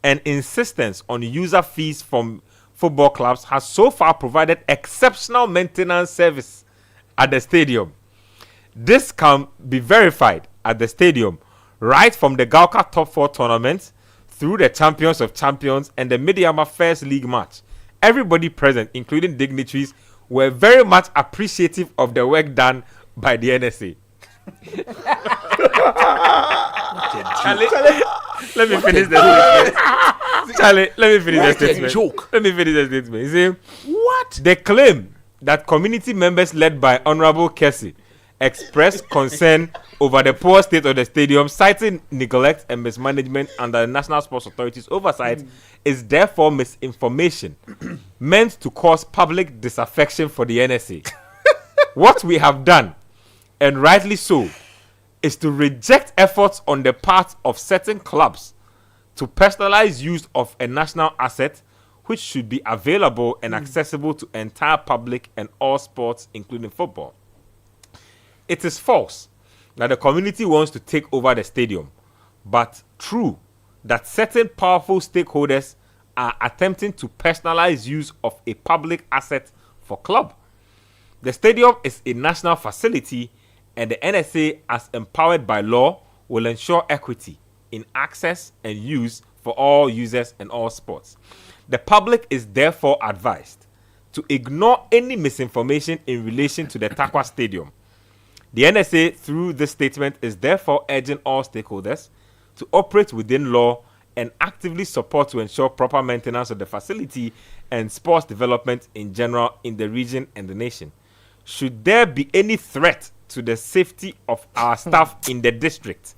and insistence on user fees from football clubs, has so far provided exceptional maintenance service at the stadium. This can be verified at the stadium right from the Gauka Top 4 tournament through the Champions of Champions and the Mediama First League match. Everybody present, including dignitaries, were very much appreciative of the work done by the NSA. Charlie, let me finish the statement. Charlie, let me finish the statement. Joke. Let me finish the statement. You see, what? They claim that community members led by Honorable Nketsia expressed concern over the poor state of the stadium, citing neglect and mismanagement under the National Sports Authority's oversight, is therefore misinformation meant to cause public disaffection for the NSA. What we have done, and rightly so, is to reject efforts on the part of certain clubs to personalize use of a national asset which should be available and accessible to entire public and all sports, including football. It is false that the community wants to take over the stadium, but true that certain powerful stakeholders are attempting to personalize use of a public asset for club. The stadium is a national facility, and the NSA, as empowered by law, will ensure equity in access and use for all users and all sports. The public is therefore advised to ignore any misinformation in relation to the Takwa Stadium. The NSA, through this statement, is therefore urging all stakeholders to operate within law and actively support to ensure proper maintenance of the facility and sports development in general in the region and the nation. Should there be any threat to the safety of our staff in the district,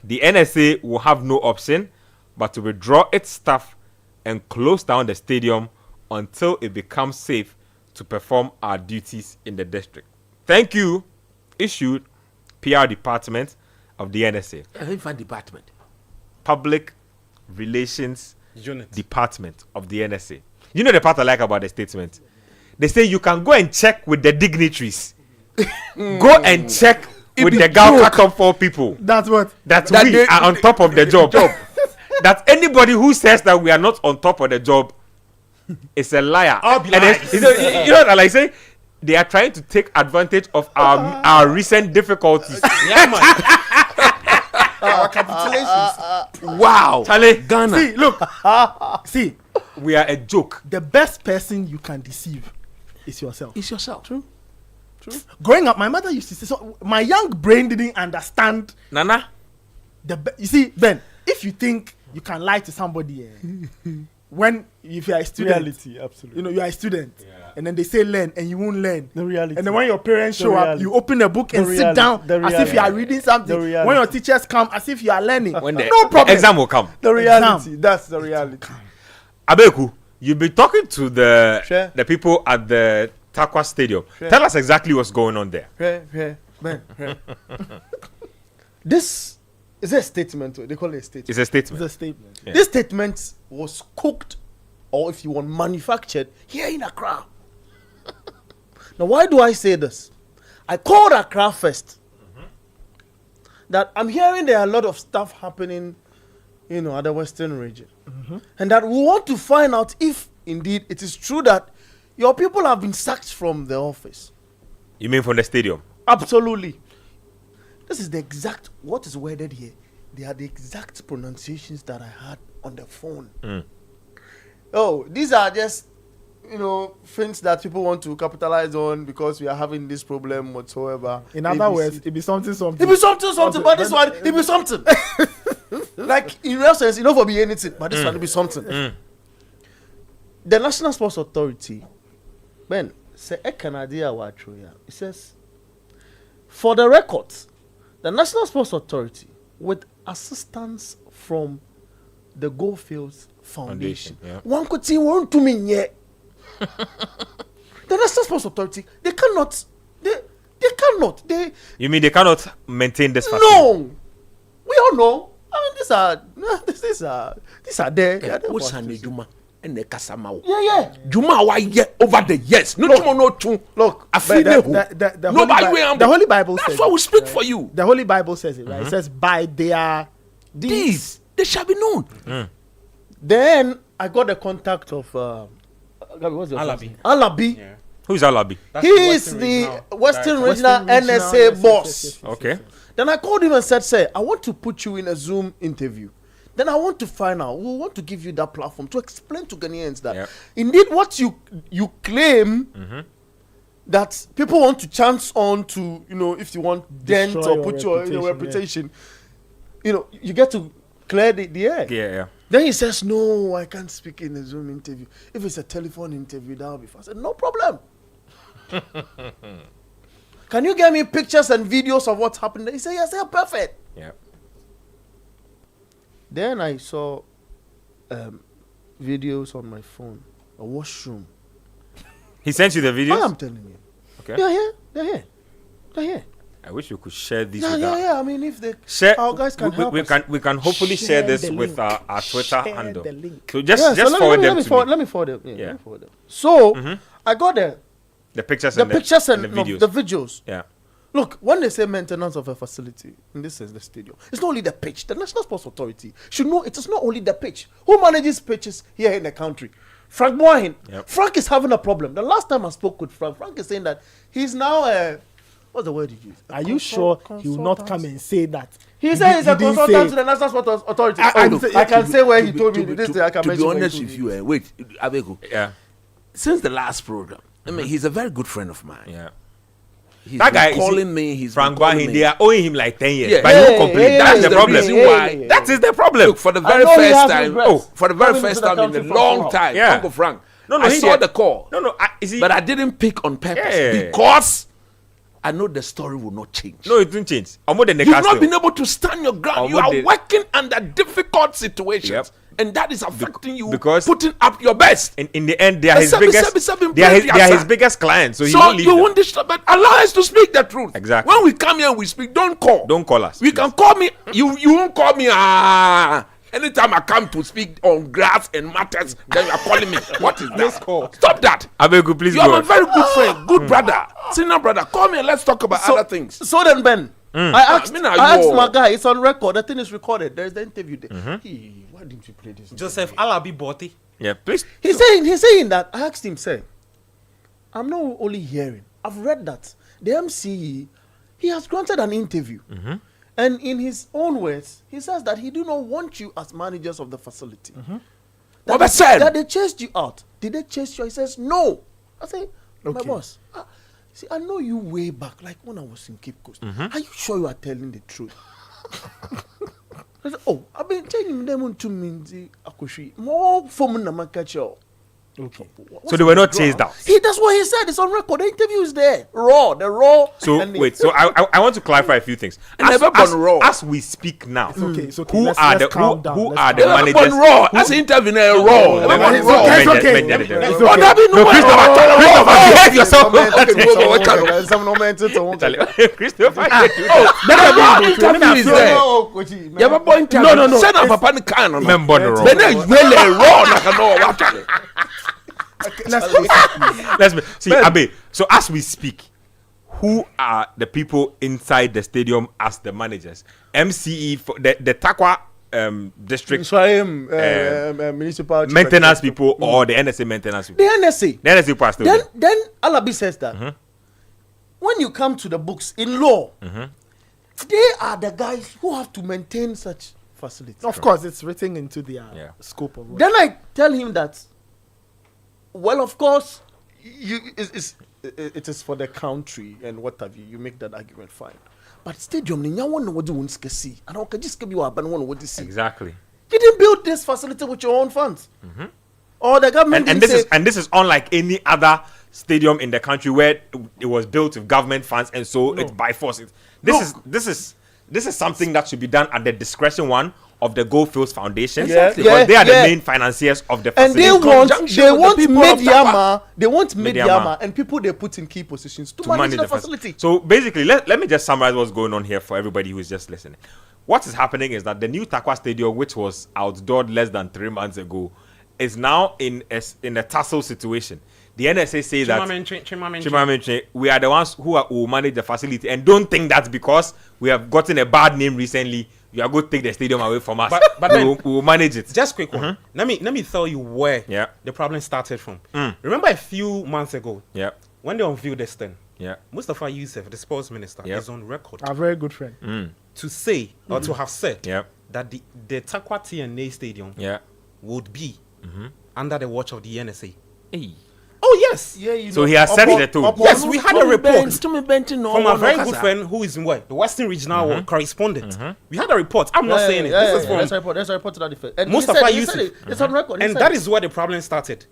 the NSA will have no option but to withdraw its staff and close down the stadium until it becomes safe to perform our duties in the district. Thank you. Issued, PR Department of the NSA. Department. Public Relations Unit. Department of the NSA. You know the part I like about the statement? They say you can go and check with the dignitaries. Go and check with the Gauka Top 4 people. That's what? That we are on top of the job. That anybody who says that we are not on top of the job is a liar. I'll be lying. You know what I say? They are trying to take advantage of our recent difficulties. Yeah, man. Our capitulations. Wow. Charlie, Ghana. See, look. See, we are a joke. the best person you can deceive is yourself. It's yourself. True. Growing up, my mother used to say, so my young brain didn't understand. Nana? You see, Ben, if you think you can lie to somebody, if you are a student, Reality, absolutely. you know, you are a student, and then they say learn, and you won't learn. The reality. And then when your parents The show up, reality. you open a book and The sit reality. down The as if you are reality. reading something. The reality. When your teachers come, as if you are learning. When the no problem. exam will come. The reality. Exam. That's the reality. Abeku, you've been talking to Sure. the people at the Takwa Stadium. Sure. Tell us exactly what's going on there. Ben. This It's a statement. They call it a statement. It's a statement. It's a statement. Yeah. This statement was cooked, or if you want, manufactured here in Accra. Now, why do I say this? I called Accra first. That I'm hearing there are a lot of stuff happening, at the Western region. And that we want to find out if indeed it is true that your people have been sacked from the office. You mean from the stadium? Absolutely. This is the exact, what is worded here. They are the exact pronunciations that I had on the phone. Oh, these are just, things that people want to capitalize on because we are having this problem whatsoever. In other words, it be something. It be something, but this one, it be something. Like, in real sense, it not be anything, but this one, it be something. The National Sports Authority, Ben, say, it says, for the records, the National Sports Authority, with assistance from the Goldfields Foundation, one could see one to me yet. The National Sports Authority, they cannot. You mean they cannot maintain this facility? No, we all know. I mean, these are there. What's Juma and the Kasama? Yeah. Juma, why over the years? No, Look, I feel the Holy Bible says. That's why we speak for you. The Holy Bible says it, right? It says, by their deeds, they shall be known. Then I got the contact of Alabi. Yeah. Who's Alabi? He is the Western Regional NSA boss. Okay. Then I called him and said, "Sir, I want to put you in a Zoom interview. Then I want to find out. We want to give you that platform to explain to Ghanaians that indeed what you claim that people want to chance on to, if you want dent or put your reputation, you get to clear the air." Yeah. Then he says, "No, I can't speak in a Zoom interview. If it's a telephone interview, that'll be fast." I said, "No problem." Can you get me pictures and videos of what's happened? He said, "Yes, perfect." Yeah. Then I saw videos on my phone, a washroom. He sent you the videos? I am telling you. Okay. They're here. I wish we could share these Yeah, with yeah. I mean, if they share, our guys can help us. we can hopefully share this with our Twitter handle. The link. So just forward them to me. Let me forward them. Yeah. Let me forward them. So I got the pictures and and the pictures and the videos. the videos. Yeah. Look, when they say maintenance of a facility, in this sense, the stadium, it's not only the pitch. The National Sports Authority should know it is not only the pitch. Who manages pitches here in the country? Frank Moahin. Yep. Frank is having a problem. The last time I spoke with Frank is saying that he's now what's the word he used? Are you sure he will not come and say that? He said he's a consultant to the National Sports Authority. I can say where he told me this. I can mention. To be honest with you, wait, Abego. Yeah. Since the last program, I mean, he's a very good friend of mine. Yeah. He's That guy calling me. He's Frank been calling Bahin, me. they are owing him like 10 years. Yeah. But he won't complain. That's the problem. reason why. That is the problem. Look, for the very know he first has time. regrets. For the very Coming first into the time in a country for long so time. Yeah. Uncle Frank. No, I he saw did. the call. No, is he? But I didn't pick on purpose Yeah. because I know the story will not change. No, it didn't change. I'm more than the You've castle. not been able to stand your ground. You are working under difficult situations. Yep. And that is affecting you because putting up your best. In the end, they are his Seven, biggest. seven, They are his seven. biggest clients. So he So won't leave you them. won't disturb, but allow us to speak the truth. Exactly. When we come here and we speak, don't call. Don't call us. We can call me. You won't call me. Anytime I come to speak on grass and matters, then you are calling me. What is that? Stop that. Abegu, please You go are on. my very good friend, good brother, senior brother. Call me and let's talk about other things. So then, Ben, I asked my guy. It's on record. The thing is recorded. There's the interview there. Why didn't you play this? Joseph Alabi Botti. Yeah, please. He's saying that. I asked him, say, I'm not only hearing. I've read that the MCE, he has granted an interview. And in his own words, he says that he do not want you as managers of the facility. That they chased you out. Did they chase you? He says, no. I say, my boss, see, I know you way back, like when I was in Cape Coast. Are you sure you are telling the truth? I said, I've been telling them to me, more from Namakacho. Okay. So they were not chased out. That's what he said. It's on record. The interview is there. Raw. So wait. So I want to clarify a few things. As we speak now, okay. Who are the managers? Raw. As interview raw. Okay. No, behave yourself. Christopher. Interview is there. You have a point. No. Send up a panic can. Remember the raw. Then raw. Let's see, Abe. So as we speak, who are the people inside the stadium as the managers? MCE for the Takwa district municipal maintenance people or the NSA maintenance people? The NSA. The NSA people are still there. Then Alabi says that when you come to the books in law, they are the guys who have to maintain such facilities. Of course, it's written into their scope of work. Then I tell him that, well, of course, it is for the country and what have you. You make that argument, fine. But stadium, you want to what you want to see. I don't just give you a ban what you see. Exactly. You didn't build this facility with your own funds, or the government. And this is unlike any other stadium in the country where it was built with government funds, and so it's by force. This is something that should be done at the discretion of the Goldfields Foundation, because they are the main financiers of the facility. And they want Mediama and people they put in key positions to manage the facility. So basically, let me just summarize what's going on here for everybody who is just listening. What is happening is that the new Takwa Stadium, which was outdoored less than 3 months ago, is now in a tussle situation. The NSA say that we are the ones who will manage the facility, and don't think that because we have gotten a bad name recently, you are going to take the stadium away from us. But we will manage it. Just quick one. Let me tell you where the problem started from. Remember a few months ago, when they unveiled this thing, Mustafa Youssef, the sports minister, is on record. A very good friend. To say or to have said that the Takwa TNA Stadium would be under the watch of the NSA. Hey. Oh yes. So he has set the tone. Yes, we had a report from a very good friend who is in the Western Regional correspondent. We had a report. I'm not saying it. This is from there's a report to that effect. And Mustafa Youssef. It's on record. And that is where the problem started.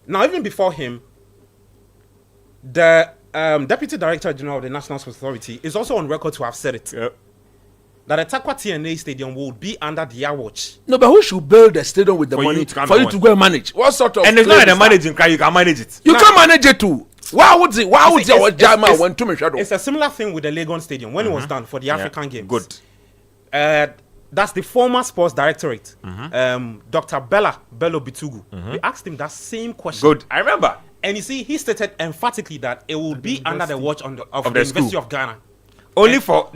Now, even before him, the Deputy Director General of the National Sports Authority is also on record to have said it. That the Takwa TNA Stadium will be under their watch. No, but who should build the stadium with the money for you to go and manage? What sort of? And it's not the managing cry. You can manage it. You can manage it too. Why would you want to make shadow? It's a similar thing with the Legon Stadium when it was done for the African Games. Good. That's the former sports directorate, Dr. Bello Bitugu. We asked him that same question. Good. I remember. And you see, he stated emphatically that it will be under the watch of the University of Ghana. Only for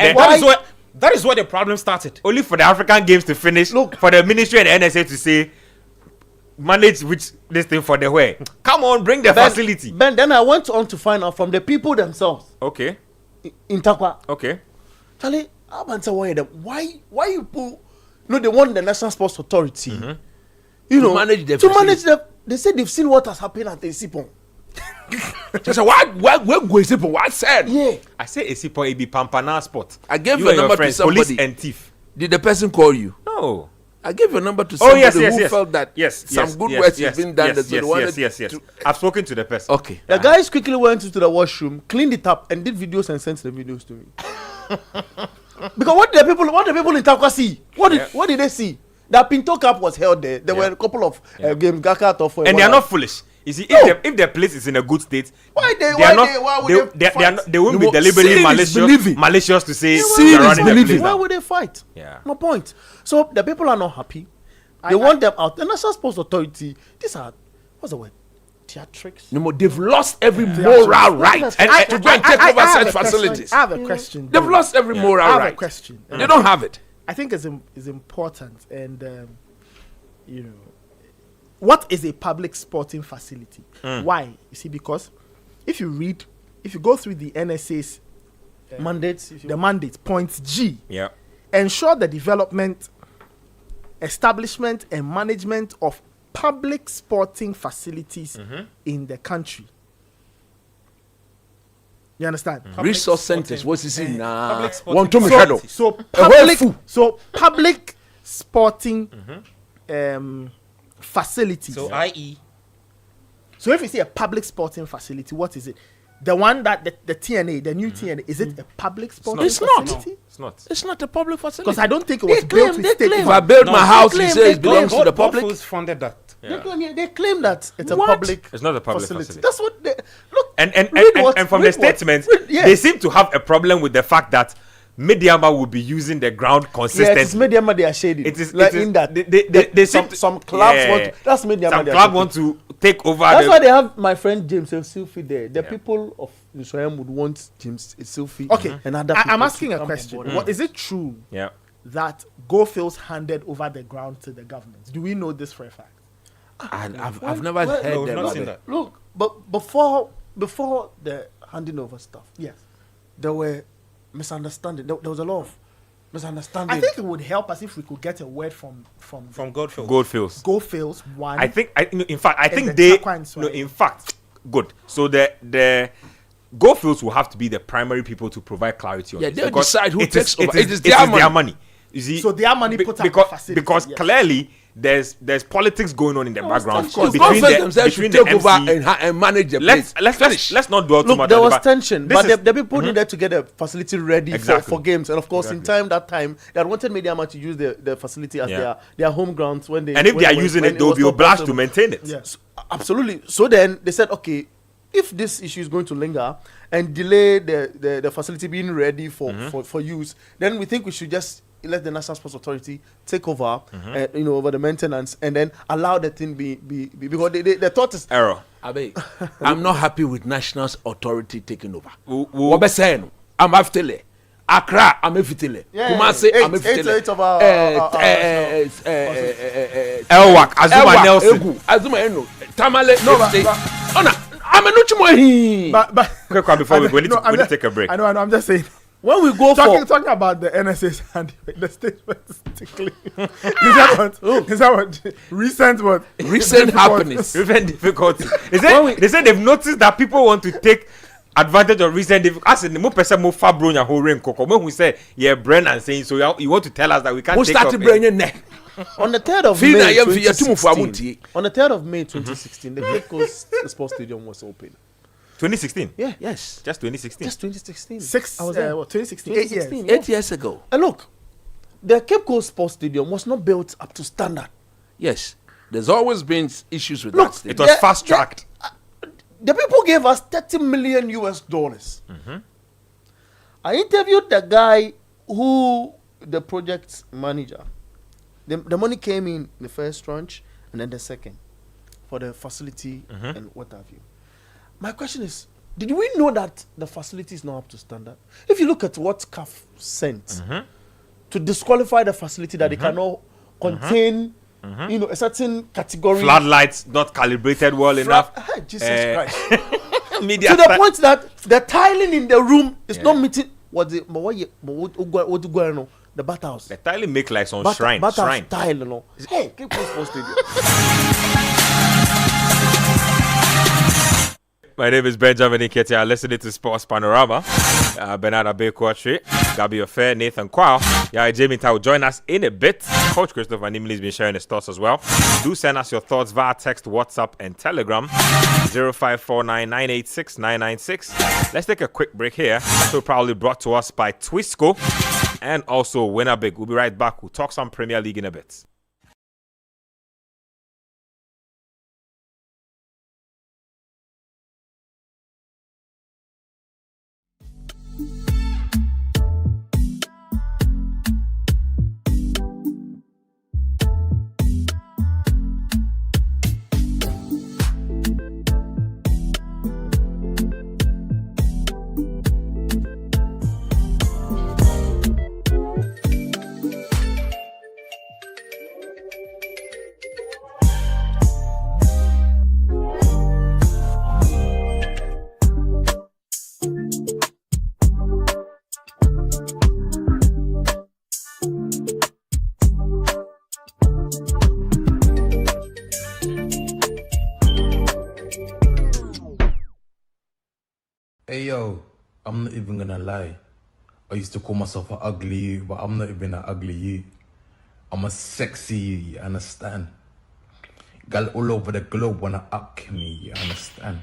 that is where the problem started. Only for the African Games to finish. Look, for the ministry and the NSA to say, manage this thing for the way. Come on, bring the facility. Ben, then I went on to find out from the people themselves. Okay. In Takwa. Okay. Charlie, I'm answering why you put, they want the National Sports Authority, to manage the. They said they've seen what has happened at the Isipon. So what go Isipon? What said? Yeah. I say Isipon it be Pampana spot. I gave your number to somebody. Police and thief. Did the person call you? No. I gave your number to somebody who felt that some good work has been done. Yes. I've spoken to the person. Okay. The guys quickly went into the washroom, cleaned it up, and did videos and sent the videos to me. Because what the people in Takwa see? What did they see? That Pinto Cup was held there. There were a couple of games, and they are not foolish. You see, if the place is in a good state, they won't be deliberately malicious to say they're running the place. Why would they fight? Yeah. No point. So the people are not happy. They want them out. The National Sports Authority, these are, what's the word? Theatrics. No more. They've lost every moral right to go and take over such facilities. I have a question. They've lost every moral right. I have a question. They don't have it. I think it's important, and what is a public sporting facility? Why? You see, because if you go through the NSA's mandates, points G, ensure the development, establishment, and management of public sporting facilities in the country. You understand? Resource centers. What's this in? So public sporting facilities. So, i.e., So if you see a public sporting facility, what is it? The one that the TNA, the new TNA, is it a public sporting facility? It's not. It's not a public facility. Because I don't think it was built with state. If I build my house, you say it belongs to the public. Who's funded that? They claim that it's a public. It's not a public facility. That's what they look. And from the statement, they seem to have a problem with the fact that Mediama will be using the ground consistently. Yeah, it's Mediama they are shading. It is in that they some clubs want to, that's Mediama. Some club want to take over. That's why they have my friend James Silfi there. The people of Israel would want James Silfi. Okay, and other people. I'm asking a question. What is it true? Yeah. That Goldfields handed over the ground to the government? Do we know this for a fact? I've never heard that. Look, but before the handing over stuff, yes, there were misunderstanding. There was a lot of misunderstanding. I think it would help us if we could get a word from Goldfields. Goldfields one. I think in fact, good. So the Goldfields will have to be the primary people to provide clarity on. Yeah, they'll decide who takes over. It is their money. You see, so their money put up the facility. Because clearly there's politics going on in the background between the over and manage the place. Let's not dwell too much. There was tension, but the people needed to get a facility ready for games, and of course, in that time, they had wanted Mediama to use the facility as their home grounds when they. And if they are using it, they will be obliged to maintain it. Yes, absolutely. So then they said, okay, if this issue is going to linger and delay the facility being ready for use, then we think we should just let the National Sports Authority take over, over the maintenance, and then allow the thing be because the thought is error. I'm not happy with National Authority taking over. What be saying? I'm after Accra, I'm after Kumasi, I'm Elwak, Azuma Nelson, Azuma Eno, Tamale, no, I'm a nuchimo. But quick, before we need to take a break. I know. I'm just saying. When we go talking about the NSA's hand, the statement is tickling. Is that what? Recent happenings. Recent difficulty. They said they've noticed that people want to take advantage of recent difficulty. As in the more person more far brown whole rain coco. When we say Brennan saying so, you want to tell us that we can't take off. On the 3rd of May 2016, on the 3rd of May 2016, the Cape Coast Sports Stadium was open. 2016? Yeah. Yes. Just 2016? Just 2016. 2016? 8 years. 8 years ago. And look, the Cape Coast Sports Stadium was not built up to standard. Yes. There's always been issues with that stadium. It was fast-tracked. The people gave us $30 million US. I interviewed the guy who, the project manager. The money came in the first tranche and then the second for the facility and what have you. My question is, did we know that the facility is not up to standard? If you look at what CAF sent to disqualify the facility that it cannot contain, a certain category. Floodlights not calibrated well enough. Jesus Christ. To the point that the tiling in the room is not meeting what the bathhouse. The tiling make like some shrine. Tile, you know. Hey, keep supposed to do. My name is Benjamin Nketsia. Listening to Sports Panorama. Bernard Abekwatri, Gabi Ofe, Nathan Kwao. Yeah, Jamie Tai will join us in a bit. Coach Christopher Nimley has been sharing his thoughts as well. Do send us your thoughts via text, WhatsApp, and Telegram. 0549986996. Let's take a quick break here. So proudly brought to us by Twisco and also Winner Big. We'll be right back. We'll talk some Premier League in a bit. Hey yo, I'm not even gonna lie. I used to call myself an ugly you, but I'm not even an ugly you. I'm a sexy you, you understand? Gal all over the globe wanna up me, you understand?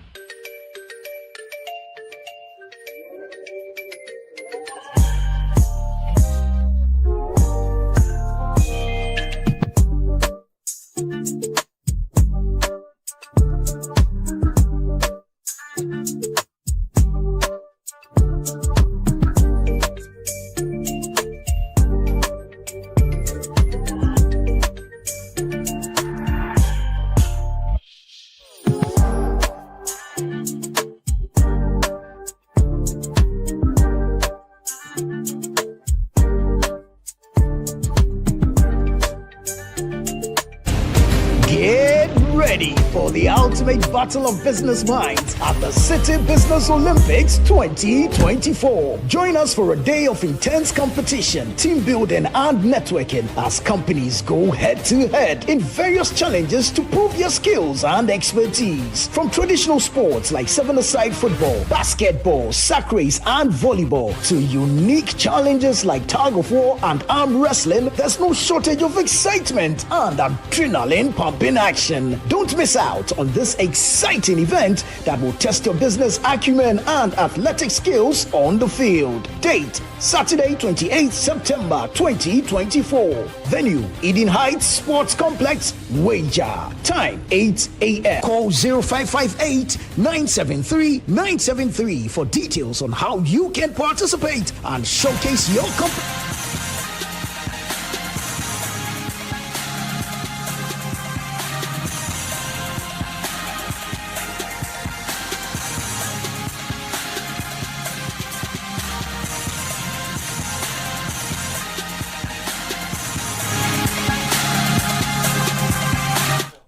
Get ready for the ultimate battle of business minds at the Citi Business Olympics 2024. Join us for a day of intense competition, team building, and networking as companies go head to head in various challenges to prove your skills and expertise. From traditional sports like seven-a-side football, basketball, sack race, and volleyball to unique challenges like tug of war and arm wrestling, there's no shortage of excitement and adrenaline pumping action. Don't miss out on this exciting event that will test your business acumen and athletic skills on the field. Date, Saturday, 28th September 2024. Venue, Eden Heights Sports Complex, Wager. Time, 8 a.m. Call 0558-973-973 for details on how you can participate and showcase your company.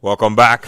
Welcome back.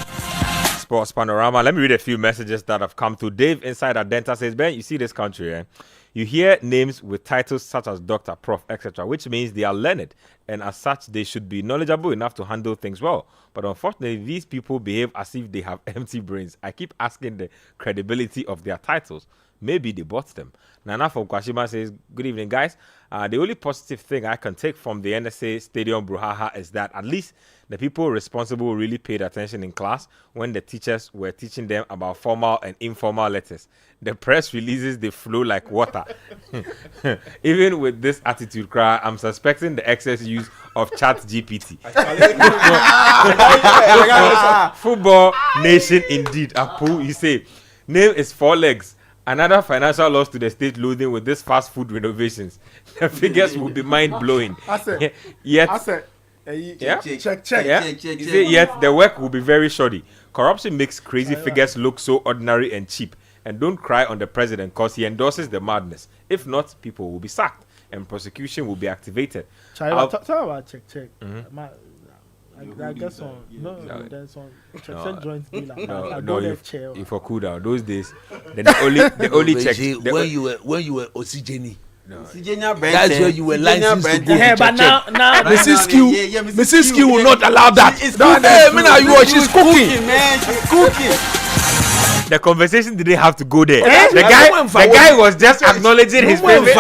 Sports Panorama. Let me read a few messages that have come through. Dave inside Adenta says, Ben, you see this country, eh? You hear names with titles such as Doctor, Prof, etc., which means they are learned, and as such, they should be knowledgeable enough to handle things well. But unfortunately, these people behave as if they have empty brains. I keep asking the credibility of their titles. Maybe they bought them. Nana from Kwashima says, good evening, guys. The only positive thing I can take from the NSA Stadium brouhaha is that at least the people responsible really paid attention in class when the teachers were teaching them about formal and informal letters. The press releases, they flow like water. Even with this attitude cry, I'm suspecting the excess use of chat GPT. Football nation indeed. Apu, you say, name is 4 legs. Another financial loss to the state loading with this fast food renovations. The figures will be mind-blowing. Yet the work will be very shoddy. Corruption makes crazy figures look so ordinary and cheap. And don't cry on the president because he endorses the madness. If not, people will be sacked and prosecution will be activated. Talk about check. I guess on there's on check joints be like you for cool down those days. The only check when you were Osijeni. No. That's where you were licensed to go. Yeah, but now Mrs. Q will not allow that. She's cooking, man. She's cooking. The conversation didn't have to go there. The guy was just acknowledging his favorite.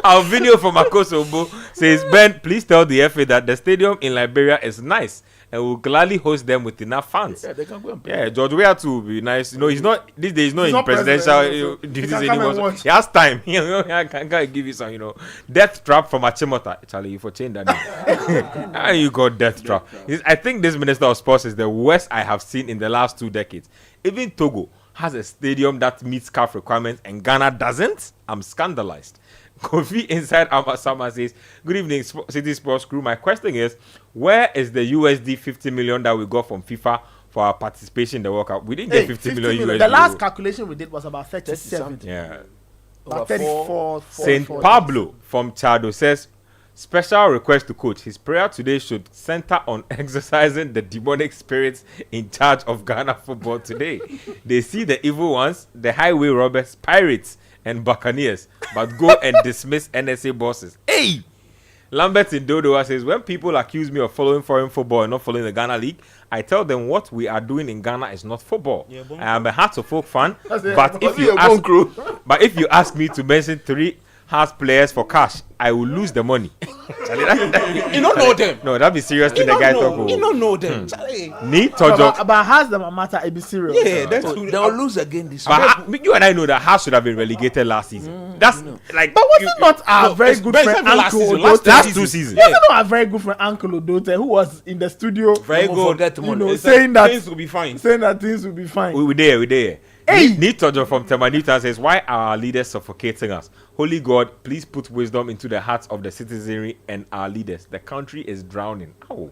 Our video from Akosobo says, Ben, please tell the FA that the stadium in Liberia is nice and will gladly host them with enough fans. Yeah, they can go and play. Yeah, George Weah too will be nice. You know, he's not these days. He's not in presidential duties anymore. He has time. I can give you some. Death trap from Achimota. Charlie, you for change that name. And you got death trap. I think this Minister of Sports is the worst I have seen in the last 2 decades. Even Togo has a stadium that meets CAF requirements and Ghana doesn't. I'm scandalized. Kofi inside Amasama says, good evening, Citi Sports crew. My question is, where is the USD 50 million that we got from FIFA for our participation in the World Cup? We didn't get 50 million USD. The last calculation we did was about 37. Yeah. About 34. Saint Pablo from Chado says, special request to coach. His prayer today should center on exorcising the demonic spirits in charge of Ghana football today. They see the evil ones, the highway robbers, pirates, and Buccaneers, but go and dismiss NSA bosses. Hey! Lambert in Dodoa says, when people accuse me of following foreign football and not following the Ghana League, I tell them what we are doing in Ghana is not football. I am a Hearts of Folk fan, but if you ask me to mention 3 has players for cash, I will lose the money. You don't know them. No, that be serious thing the guy talk. You don't know them. Need Tojo. But has the matter it be serious? Yeah, they'll lose again this year. But you and I know that Haas should have been relegated last season. That's like. But was it not our very good friend Uncle last 2 seasons? Was it not our very good friend Uncle Odote who was in the studio? Very good. You know, saying that things will be fine. Saying that things will be fine. We there. Hey. Need Tojo from Tema Newton says, why are our leaders suffocating us? Holy God, please put wisdom into the hearts of the citizenry and our leaders. The country is drowning. Oh.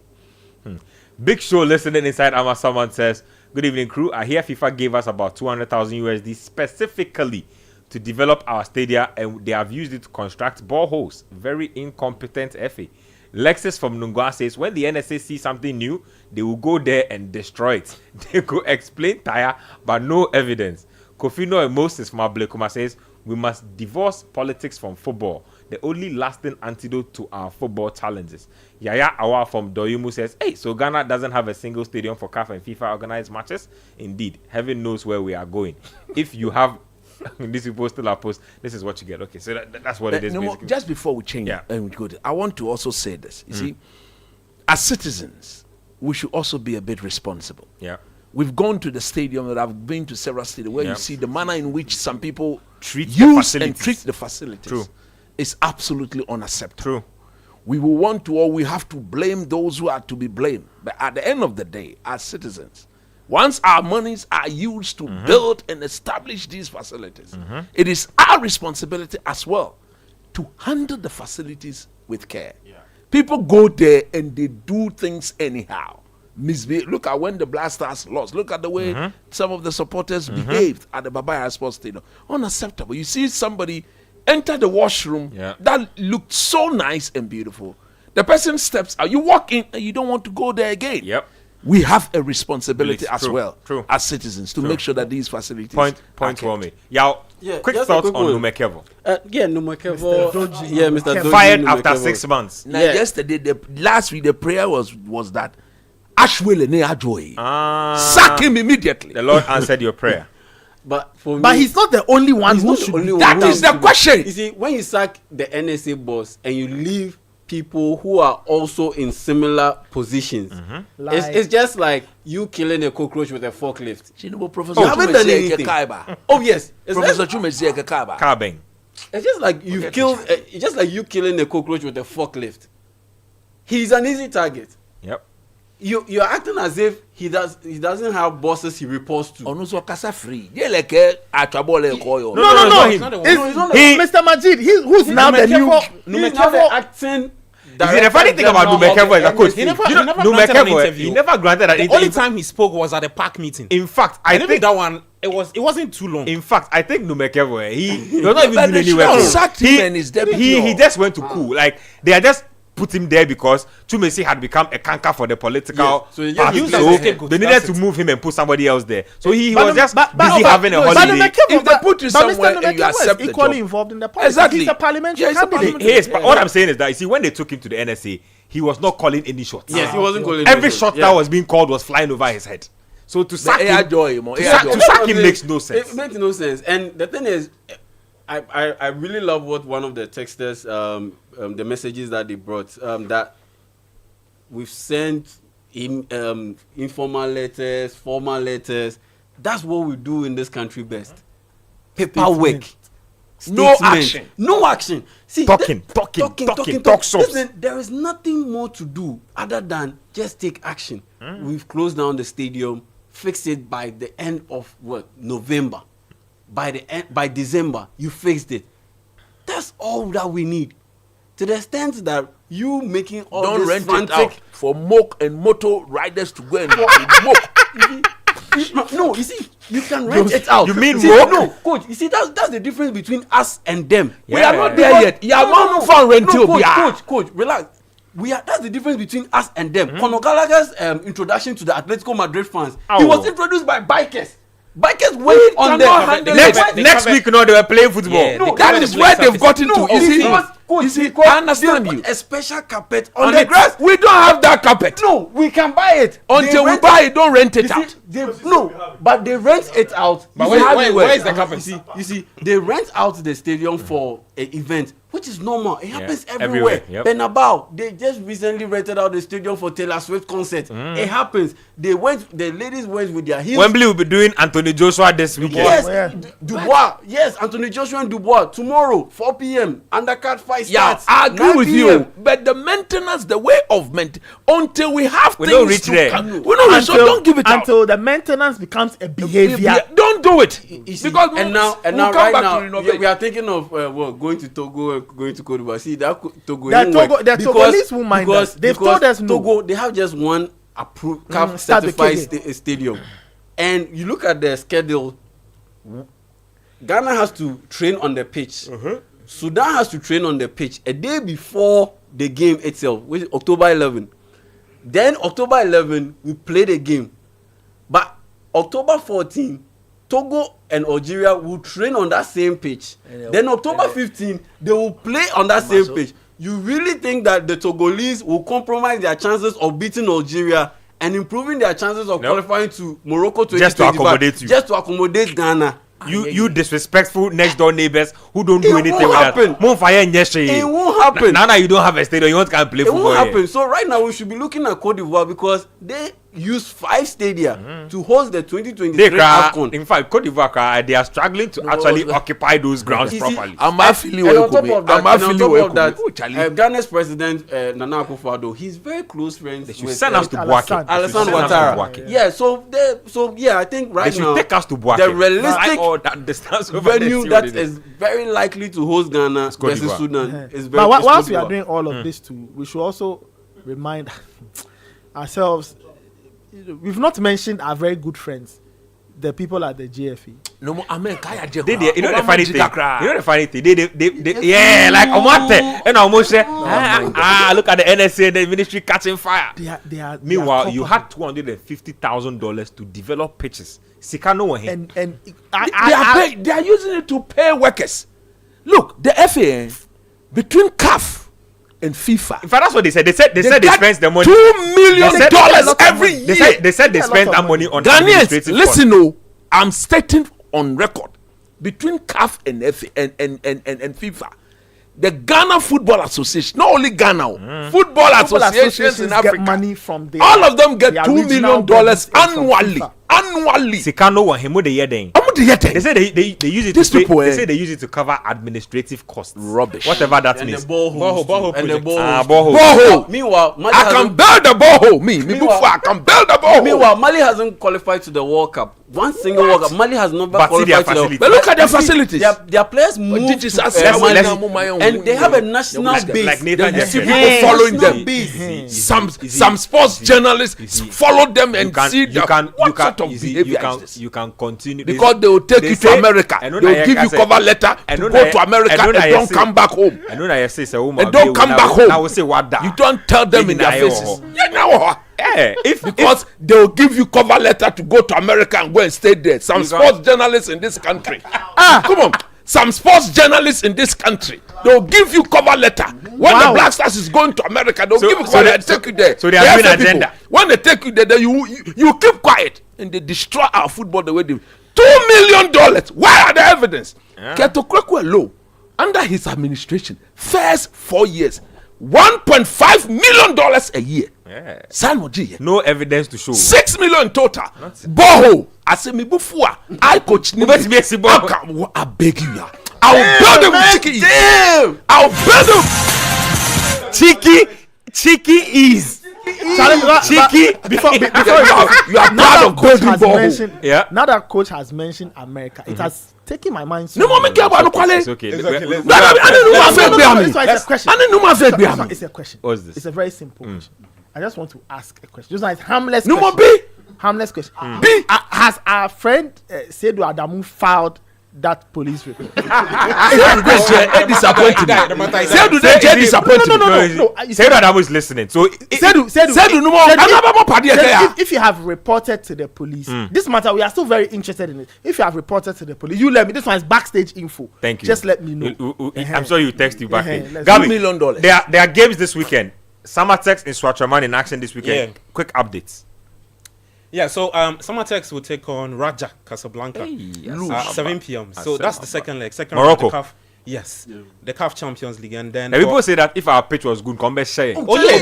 Big Show listening inside Ama someone says, good evening crew. I hear FIFA gave us about 200,000 USD specifically to develop our stadia and they have used it to construct boreholes. Very incompetent FA. Lexus from Nungwa says, when the NSA sees something new, they will go there and destroy it. They go explain tire, but no evidence. Kofino and Moses from Ablekuma says, we must divorce politics from football. The only lasting antidote to our football challenges. Yaya Awa from Doyumu says, hey, so Ghana doesn't have a single stadium for CAF and FIFA organized matches? Indeed, heaven knows where we are going. If you have this people still are post. This is what you get. Okay, so that's what it is. No, just before we change, I want to also say this. You see, as citizens, we should also be a bit responsible. Yeah, we've gone to the stadium, that I've been to several stadiums where you see the manner in which some people treat the facilities. True, is absolutely unacceptable. True. We will want to, or we have to blame those who are to be blamed. But at the end of the day, as citizens, once our monies are used to build and establish these facilities, it is our responsibility as well to handle the facilities with care. Yeah. People go there and they do things anyhow. Look at when the Black Stars lost. Look at the way some of the supporters behaved at the Babaya Sports Stadium. Unacceptable. You see somebody enter the washroom that looked so nice and beautiful. The person steps out. You walk in and you don't want to go there again. Yep. We have a responsibility as well as citizens to make sure that these facilities point well made. Quick thoughts on Numekevo. Numekevo. Mr. Fired after 6 months. Now, yesterday, last week, the prayer was that Ashwell and Ajoy sack him immediately. The Lord answered your prayer. But he's not the only one who should. That is the question. You see, when you sack the NSA boss and you leave people who are also in similar positions, it's just like you killing a cockroach with a forklift. You haven't done anything. Oh yes, Professor Chumezi Carbing. It's just like you killed. It's just like you killing a cockroach with a forklift. He's an easy target. Yep. You're acting as if he doesn't have bosses he reports to. Oh no, so Kasa free. No. He's not Mr. Majid. Who's now the new. He's now the acting. The funny thing about Numekevo is, of course, he never granted an interview. The only time he spoke was at the park meeting. In fact, I think that one it wasn't too long. In fact, I think Numekevo he was not even doing anywhere. He just went to cool. Like they are just put him there because Chumesi had become a canker for the political party. So they needed to move him and put somebody else there. So he was just busy having a holiday. If they put you somewhere and you accept the equally job. involved in the politics. Exactly. He's a parliamentary candidate. What I'm saying is that, you see, when they took him to the NSA, he was not calling any shots. Yes, he wasn't calling every shot that was being called was flying over his head. So to sack him makes no sense. It makes no sense. And the thing is, I really love what one of the texters, the messages that they brought, that we've sent informal letters, formal letters. That's what we do in this country best. Paperwork. No action. No action. See, talk so. Listen, there is nothing more to do other than just take action. We've closed down the stadium, fix it by the end of November. By December, you fixed it. That's all that we need. To the extent that you making all don't this rent frantic it out for mock and moto riders to go and mock. No, you see, you can rent it out. You mean mock? No, coach. You see, that's the difference between us and them. We are not there yet. Coach, relax. That's the difference between us and them. Conor Gallagher's introduction to the Atletico Madrid fans. He was introduced by bikers. Bikers went on the next week. No, they were playing football. Yeah, no, that is where they've gotten to. You see, I understand you. A special carpet on the the grass. We don't have that carpet. No, we can buy it Until we buy it, don't rent it out. But they rent it out. But where is the carpet? You see, they rent out the stadium for an event, which is normal. It happens everywhere. Yep. Benabao, they just recently rented out the stadium for Taylor Swift concert. It happens. The ladies went with their heels. Wembley will be doing Anthony Joshua this weekend. Yes, Dubois. Yes, Anthony Joshua and Dubois tomorrow, 4 p.m. Undercard fight starts. I agree with 9 you. p.m. But the maintenance, the way of maintenance, until we have We things don't reach to there. we don't reach. So don't give it out. Until the maintenance becomes a behavior. Don't do it. You see, Because and now right now we are thinking of going to Togo, going to Cote d'Ivoire. See that Togo. The Togolese won't mind us. They've told us no. Togo, they have just one approved CAF certified stadium, and you look at the schedule. Ghana has to train on the pitch. Sudan has to train on the pitch a day before the game itself, which is October 11. Then October 11 we play the game, but October 14. Togo and Algeria will train on that same pitch. Then October 15, they will play on that same pitch. You really think that the Togolese will compromise their chances of beating Algeria and improving their chances of qualifying to Morocco just to accommodate you? Just to accommodate Ghana. You disrespectful next door neighbors who don't do anything with that. It won't happen. Now you don't have a stadium, you want to play football. It won't happen. So right now we should be looking at Cote d'Ivoire because they use 5 stadia to host the 2023 AFCON. In fact, Cote d'Ivoire, they are struggling to actually occupy those grounds properly. And on top of that, Ghana's president Nana Akufo-Addo, he's very close friends with send us to Boaké. Alassane Ouattara. Yeah, so I think right now they should take us to Boaké. The realistic venue that is very likely to host Ghana versus Sudan is very. But whilst we are doing all of this too, we should also remind ourselves. We've not mentioned our very good friends, the people at the GFE. No more. Amen. You know the funny thing. They yeah, like Omate and almost say, look at the NSA, the ministry catching fire. Meanwhile, you had $250,000 to develop pitches. Sikano and they are using it to pay workers. Look, the FA between CAF and FIFA. In fact, that's what they said. They said they spent the money. $2 million every year. They said they spent that money on Ghanaians. Listen, I'm stating on record between CAF and FA and FIFA. The Ghana Football Association, not only Ghana, football associations in Africa, get money from all of them get $2 million annually. Sikano wa hemu de yeden. They say they use it to pay, they say they use it to cover administrative costs. Rubbish. Whatever that and means. Borehole. Meanwhile, Mali I can build the borehole. I can build the borehole. Meanwhile, Mali hasn't qualified to the World Cup. One single World Cup. Mali has never qualified to the World Cup. But look at their facilities. Their players move and they have a national base. Like Nathan you see people following them. Some sports journalists follow them and see what sort of behavior is this. You can continue because they will take you to America. They will give you cover letter to go to America and don't come back home. And don't come back home. You don't tell them in their faces. Because they will give you cover letter to go to America and go and stay there. Some sports journalists in this country. Come on. Some sports journalists in this country, they'll give you cover letter. When the Black Stars is going to America, they'll give you cover letter and take you there. So they are doing agenda. When they take you there, you keep quiet and they destroy our football the way they do. $2 million. Where are the evidence? Keto Krekwe Low, under his administration, first 4 years, $1.5 million a year. No evidence to show. 6 million total. Boho. I say me before. I coach. I beg you. I will build them with Chiki. I'll build them. Chiki is. Chiki. Before you are proud of building Boho. Yeah. Now that coach has mentioned America, it has taken my mind. No moment care about no It's okay. It's a question. What's this? It's a very simple question. I just want to ask a question. Just like harmless question. Harmless question. Has our friend Seydou Adamu filed that police report. Disappointed. Say that I was listening. So if you have reported to the police, this matter we are still very interested in it. If you have reported to the police, you let me. This one is backstage info. Thank you. Just let me know. I'm sure you text you back. $2 million. There are games this weekend. Samatex in Swatraman in action this weekend. Yeah. Quick updates. Yeah, so Samatex will take on Raja Casablanca 7 p.m. So that's the second leg. Second Morocco. round of the CAF. Yes, the CAF Champions League, and then Now people say that if our pitch was good, come back share. oh yeah,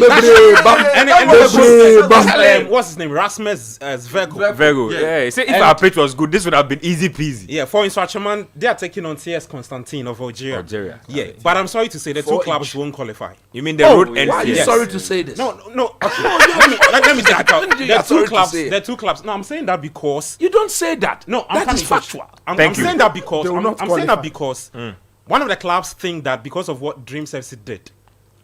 and what's his name? Rasmus Zvergo. Very yeah. Say if our pitch was good, this would have been easy peasy. Yeah, for Instrachaman, they are taking on TS Constantine of Algeria. Yeah, but I'm sorry to say the two clubs won't qualify. You mean the road ends? Why are you sorry to say this? No. Okay. let me take out. The two clubs. No, I'm saying that because you don't say that. No, that is factual. I'm saying that because one of the clubs think that because of what Dreams FC did,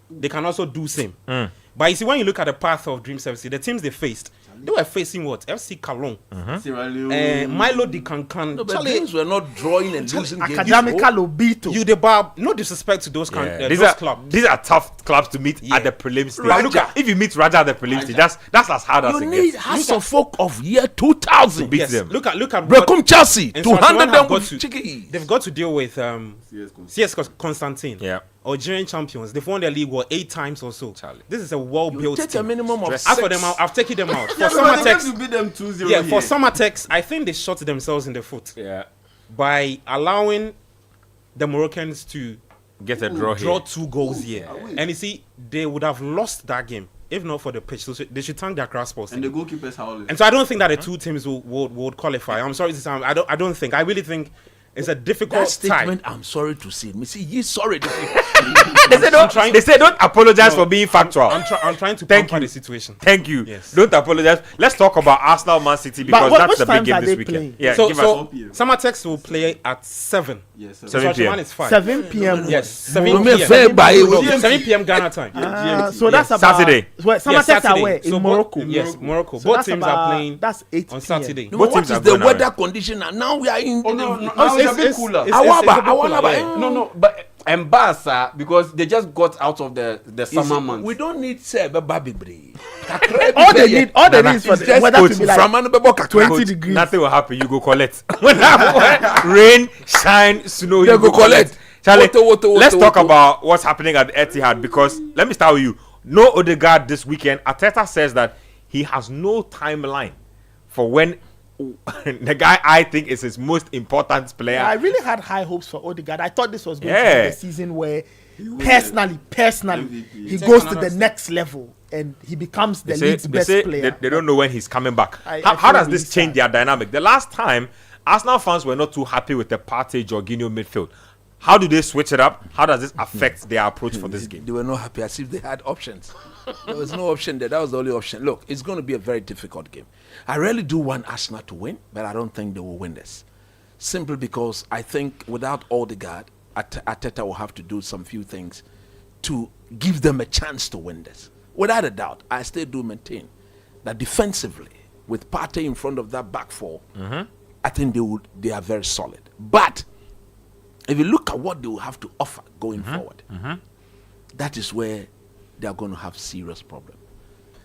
they can also do same. But you see, when you look at the path of Dreams FC, the teams they faced, they were facing what? FC Cologne, Milo Di Cancan. No, but Dreams were not drawing and losing games. Academical Obito. You the bar. No disrespect to those those clubs. These are tough clubs to meet at the prelims stage. Look at, if you meet Raja at the prelims stage, that's as hard as it gets. You need Hasselfolk of year 2000 to beat them. Look at Brecum Chelsea to handle them with they've got to deal with CS Constantine. Yeah. Algerian champions. They've won the league 8 times or so. Charlie. This is a well-built team. team. A minimum of 6. As for them, I've taken them out. For Samatex, I think they shot themselves in the foot. Yeah. By allowing the Moroccans to get a draw 2 goals here. And you see, they would have lost that game if not for the pitch. So they should thank their grass sports. And the goalkeepers howling. And so I don't think that the two teams would qualify. I'm sorry to say, I don't think. I really think it's a difficult that statement. I'm sorry to say. Me see, you sorry. They say don't apologize for being factual. I'm trying to pamper the situation. Thank you. Yes. Don't apologize. Let's talk about Arsenal Man City because that's the big game this weekend. Yeah. So Samatex will play at 7. Yes. 7 p.m. Is 5. 7 p.m. Yes. 7 p.m. 7 p.m. Ghana time. So that's about Saturday. Samatex are where in Morocco. Yes, Morocco. Both teams are playing. That's 8 on Saturday. No, what is the weather condition? And now we are in. It's a bit cooler. No, but Mbasa because they just got out of the summer months. We don't need baby. all they need is for the weather to be like 20 degrees. Nothing will happen. You go collect. Rain, shine, snow. You go collect. Charlie, let's talk about what's happening at the Etihad because let me start with you. No Odegaard this weekend. Arteta says that he has no timeline for when the guy I think is his most important player. I really had high hopes for Odegaard. I thought this was going to be the season where personally, he goes to the next level and he becomes the league's best player. They don't know when he's coming back. How does this change their dynamic? The last time, Arsenal fans were not too happy with the Partey Jorginho midfield. How do they switch it up? How does this affect their approach for this game? They were not happy as if they had options. There was no option there. That was the only option. Look, it's going to be a very difficult game. I really do want Arsenal to win, but I don't think they will win this. Simply because I think without Odegaard, Arteta will have to do some few things to give them a chance to win this. Without a doubt, I still do maintain that defensively, with Partey in front of that back four, I think they are very solid. But if you look at what they will have to offer going forward, that is where they are going to have serious problem.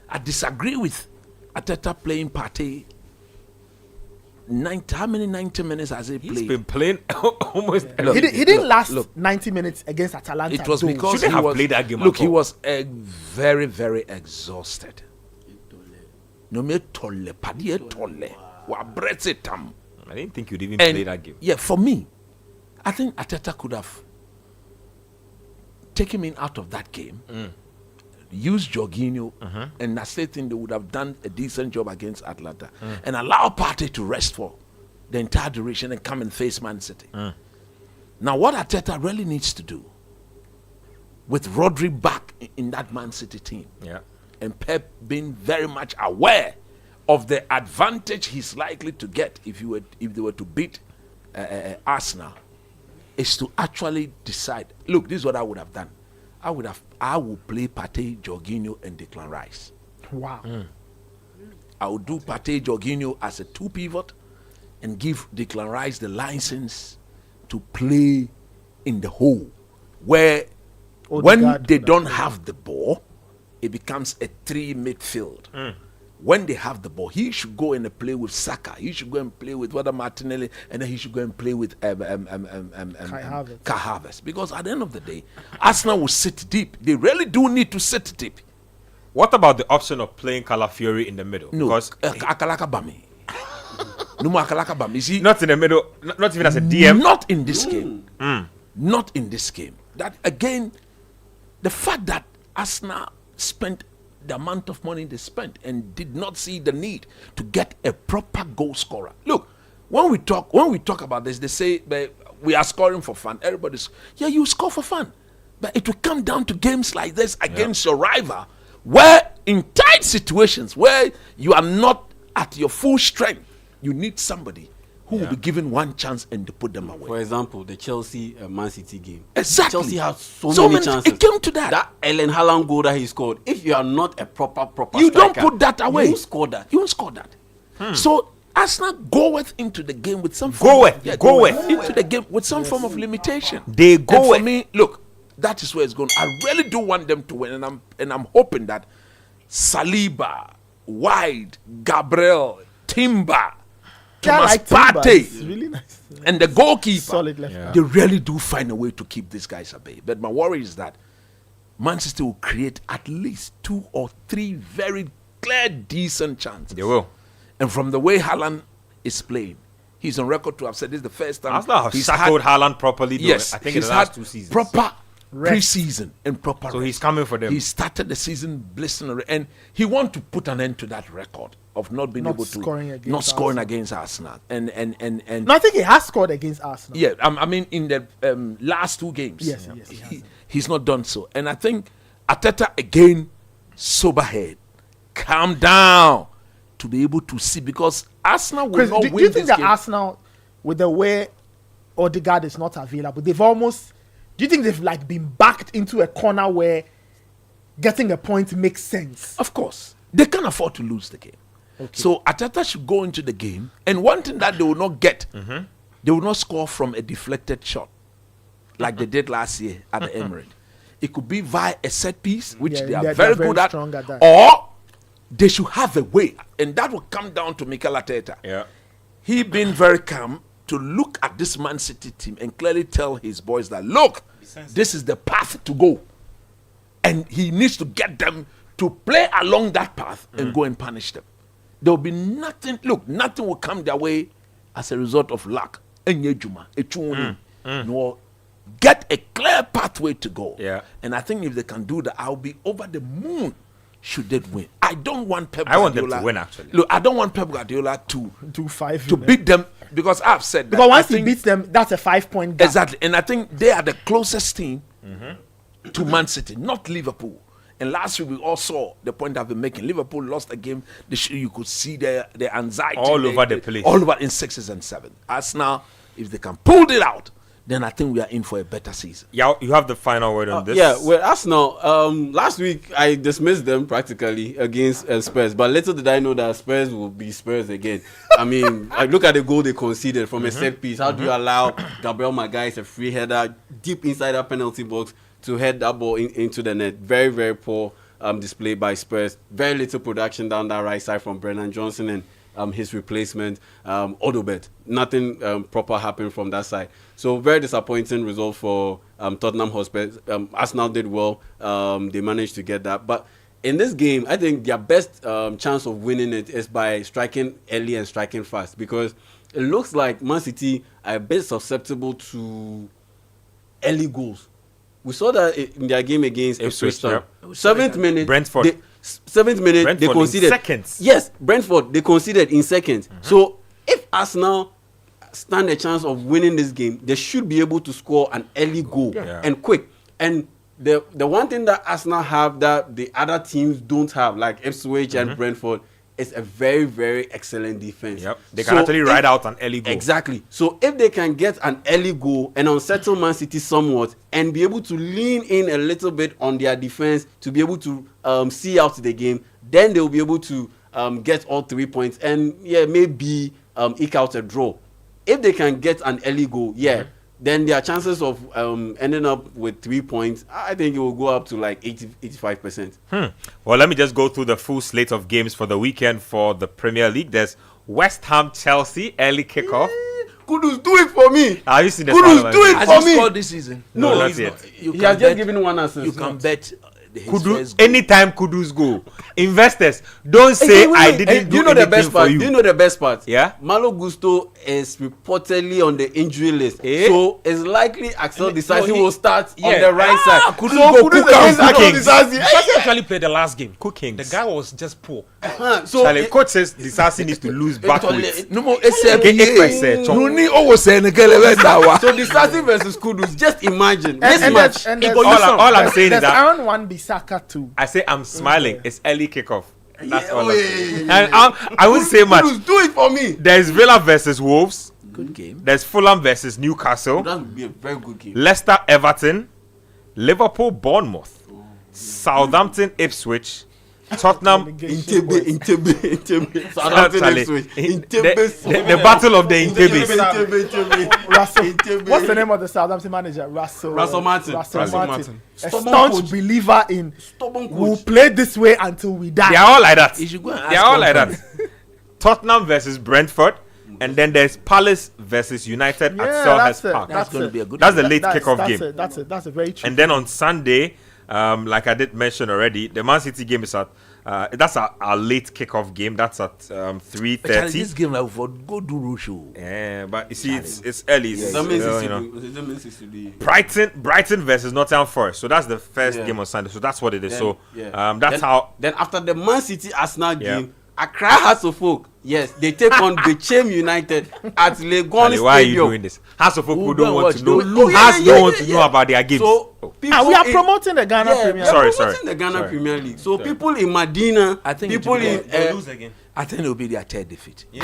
I disagree with Arteta playing Partey. How many 90 minutes has he played? He's been playing almost. He didn't last 90 minutes against Atalanta. It was because he have played that game. Look, he was very, very exhausted. No me tolle, padie tolle. Wa bretse tam. I didn't think you'd even play that game. Yeah, for me, I think Arteta could have taken him out of that game, used Jorginho, and I still think they would have done a decent job against Atlanta, and allow Partey to rest for the entire duration and come and face Man City. Now, what Arteta really needs to do, with Rodri back in that Man City team, and Pep being very much aware of the advantage he's likely to get if they were to beat Arsenal, is to actually decide, look, this is what I would have done. I would play Partey, Jorginho, and Declan Rice. Wow. I would do Partey, Jorginho as a 2 pivot and give Declan Rice the license to play in the hole, where when they don't have the ball, it becomes a 3 midfield. When they have the ball, he should go and play with Saka. He should go and play with Martinelli, and then he should go and play with Kai Havertz. Because at the end of the day, Arsenal will sit deep. They really do need to sit deep. What about the option of playing Calafiori in the middle? No, because Akalaka Bami. No more Akalaka Bami. Not in the middle, not even as a DM. Not in this game. Not in this game. That again, the fact that Arsenal spent the amount of money they spent and did not see the need to get a proper goal scorer. Look, when we talk about this, they say we are scoring for fun. Everybody's you score for fun, but it will come down to games like this against your rival, where in tight situations where you are not at your full strength, you need somebody who will be given one chance and to put them away. For example, the Chelsea Man City game. Exactly. Chelsea had so many chances. It came to that. That Erling Haaland goal that he scored. If you are not a proper you striker, don't put that away. You won't score that. You won't score that. So Arsenal goeth into the game with some goeth into the game with some form of limitation. They go. And for me, look, that is where it's going. I really do want them to win, and I'm hoping that Saliba, Wide, Gabriel, Timber, Thomas Partey, really nice. and the goalkeeper, Solid left. they really do find a way to keep these guys at bay. But my worry is that Manchester will create at least 2 or 3 very clear, decent chances. They will. And from the way Haaland is playing, he's on record to have said this is the first time Arsenal have shackled Haaland properly. Though. Yes, I think in the last 2 seasons. Proper pre-season and proper. So rest. he's coming for them. He started the season blistering, and he wants to put an end to that record of not being able to scoring against Arsenal. And no, I think he has scored against Arsenal. Yeah, I mean in the last 2 games. Yes, he's not done so. And I think Arteta again, sober head, calm down to be able to see, because Arsenal will not win. Do you think that game. Arsenal, with the way Odegaard is not available, they've almost? Do you think they've like been backed into a corner where getting a point makes sense? Of course, they can't afford to lose the game. Okay. So Arteta should go into the game, and one thing that they will not get, they will not score from a deflected shot like they did last year at the Emirates. It could be via a set piece, which they are very good at, or they should have a way, and that will come down to Mikel Arteta. Yeah, he been very calm to look at this Man City team and clearly tell his boys that, look, this is the path to go, and he needs to get them to play along that path and go and punish them. There will be nothing. Look, nothing will come their way as a result of luck. No, get a clear pathway to go. Yeah. And I think if they can do that, I'll be over the moon should they win. I don't want Pep Guardiola. I want them to win, actually. Look, I don't want Pep Guardiola to beat them, because I've said that. Because once he beats them, that's a 5-point gap. Exactly. And I think they are the closest team to Man City, not Liverpool. And last week we all saw the point I've been making. Liverpool lost a game. You could see their anxiety all over the place, all over in 6s and 7s. Arsenal, if they can pull it out, then I think we are in for a better season. Yeah, you have the final word on this. Yeah, well, Arsenal, last week I dismissed them practically against Spurs, but little did I know that Spurs will be Spurs again. I mean, I look at the goal they conceded from a set piece. How do you allow Gabriel Magalhaes, a free header, deep inside that penalty box, to head that ball into the net? Very, very poor display by Spurs. Very little production down that right side from Brennan Johnson and his replacement, Odobert. Nothing proper happened from that side. So very disappointing result for Tottenham Hotspur. Arsenal did well. They managed to get that. But in this game, I think their best chance of winning it is by striking early and striking fast, because it looks like Man City are a bit susceptible to early goals. We saw that in their game against Ipswich Town. 7th minute, Brentford. 7th minute, Brentford they conceded. In seconds. Yes, Brentford, they conceded in seconds. So if Arsenal stand a chance of winning this game, they should be able to score an early goal and quick. And the one thing that Arsenal have that the other teams don't have, like Ipswich and Brentford, is a very, very excellent defense. Yep. They can actually ride out an early goal. Exactly. So if they can get an early goal and unsettle Man City somewhat and be able to lean in a little bit on their defense to be able to see out the game, then they'll be able to get all 3 points and maybe eke out a draw. If they can get an early goal, then their chances of ending up with 3 points, I think it will go up to like 85%. Well, let me just go through the full slate of games for the weekend for the Premier League. There's West Ham Chelsea early kickoff. Kudus, do it for me. Have you seen the Kudus, do it Has for he me. scored this season? No, not yet. You He can has just bet- given one assist. You can bet his Kudus, first goal. anytime Kudus go, investors don't say I didn't do you know anything the best for part? you. Do you know the best part? Yeah? Malo Gusto is reportedly on the injury list. Eh? So it's likely Axel Disasi he- will start on yeah. the right side. Kudus So go Kudus cook against am, Axel cooking. Disasi. He actually played the last game. Cookings. The guy was just poor. So Charlie, coach says Disasi needs to lose back weight. No more SMPA. Get 8%, chop. Nuni owo senekele wedawa. so Disasi versus Kudus. Just imagine And this match. there's- and It there's- got you All I'm saying is there's that Aaron Wan-Bissaka too. I say I'm smiling. It's early kickoff. That's all. Oh, I'm yeah, saying. yeah, And I won't say much. Kudus, do it for me. There's Villa versus Wolves. Good game. There's Fulham versus Newcastle. That would be a very good game. Leicester Everton. Liverpool Bournemouth. Southampton Ipswich. Tottenham. Intebe. Charlie, Intebe. the battle of the Intebes. Russell, what's the name of the Southampton manager? Russell Martin. Russell Martin. A Stubborn staunch coach. believer in Stubborn we'll coach. play this way until we die. They are all like that. You should go and They ask are all like that. company. Tottenham versus Brentford. And then there's Palace versus United at Selhurst Park. That's going to be a good That's game. the late kickoff game. That's a very true. And then on Sunday, like I did mention already, the Man City game is at that's our late kickoff game. That's at Charlie, 3:30. this game like for go do Rusho. Yeah, but you see, it's early. It's, That means you know. it's Brighton versus Nottingham Forest. So that's the first Yeah. game on Sunday. So that's what it is. So yeah. that's then, how. Then after the Man City Arsenal Yeah. game, Accra Hearts of Oak, yes, they take on Bechem United at Legon Charlie, why are you Stadium. doing this? House of Folk Who don't don't want watch? to know. They will lose. House Yeah, don't yeah, want to yeah. know about their games. So people we are in- promoting the Ghana yeah, Premier we are Sorry, promoting sorry. the Ghana Sorry. Premier League. So people in Medina, I think people it will in be- They'll lose again. I think it will be their third defeat. Hey,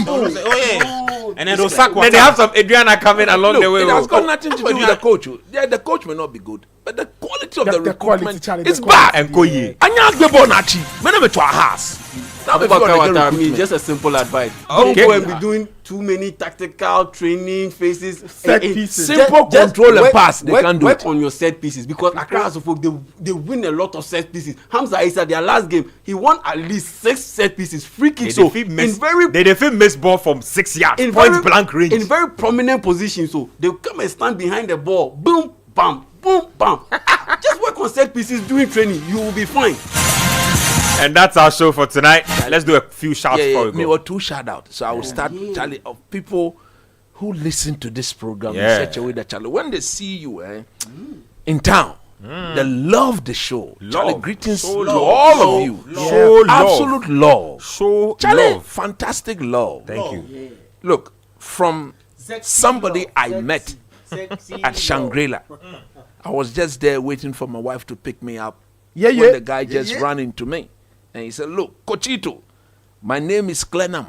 Oh yeah. And then they'll sack Then they have some Adriana coming along Look, the way. it has oh. got nothing to do with the coach. Yeah, the coach may not be good, but the quality of the The quality, recruitment Charlie, is the bad. And Koye. Anya Gbebo Nachi, when I'm to our house. Now we got Abubakar the Watara, recruitment. just a simple advice. Okay. Don't go and be doing too many tactical training phases. Set pieces. Simple control and pass, they can't do work it. on your set pieces because Accra Hearts of Oak, they win a lot of set pieces. Hamza Issa, their last game, he won at least 6 set pieces, free kicks. So They defeat miss ball from 6 yards, in point very, blank range. in very prominent position. So they come and stand behind the ball, boom, bam, boom, bam. Just work on set pieces during training, you will be fine. And that's our show for tonight. Let's do a few shouts before Me we or go. two shout out. So I will start, Charlie, of people who listen to this program Yeah. in such a way that, Charlie, when they see you in town, they love the show. Charlie, greetings Show to love. all of you. Show love. Absolute love. Show Charlie, love. fantastic love. Thank you. Look, from somebody I met at Shangri-La. I was just there waiting for my wife to pick me up. Yeah, when yeah. the guy just ran into me. And he said, look, Cochito, my name is Clenham.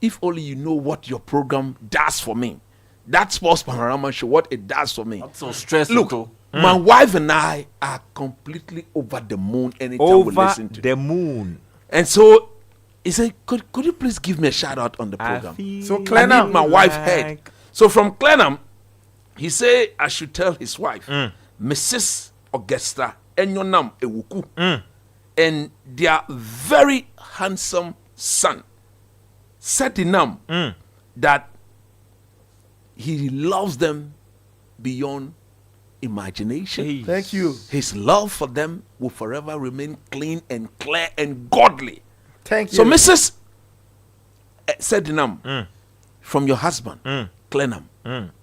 If only you know what your program does for me. That Sports Panorama show, what it does for me. So stressful. Look, my wife and I are completely over the moon anytime we Over listen to the moon. And so he said, could you please give me a shout out on the program? So I Clenham, need my wife head. So from Clenham, he said I should tell his wife, Mrs. Augusta Enyonam Ewuku, and their very handsome son, Setinam, that he loves them beyond imagination. thank you. His love for them will forever remain clean and clear and godly. Thank you. So, Mrs. Sedinam, from your husband, Clenham,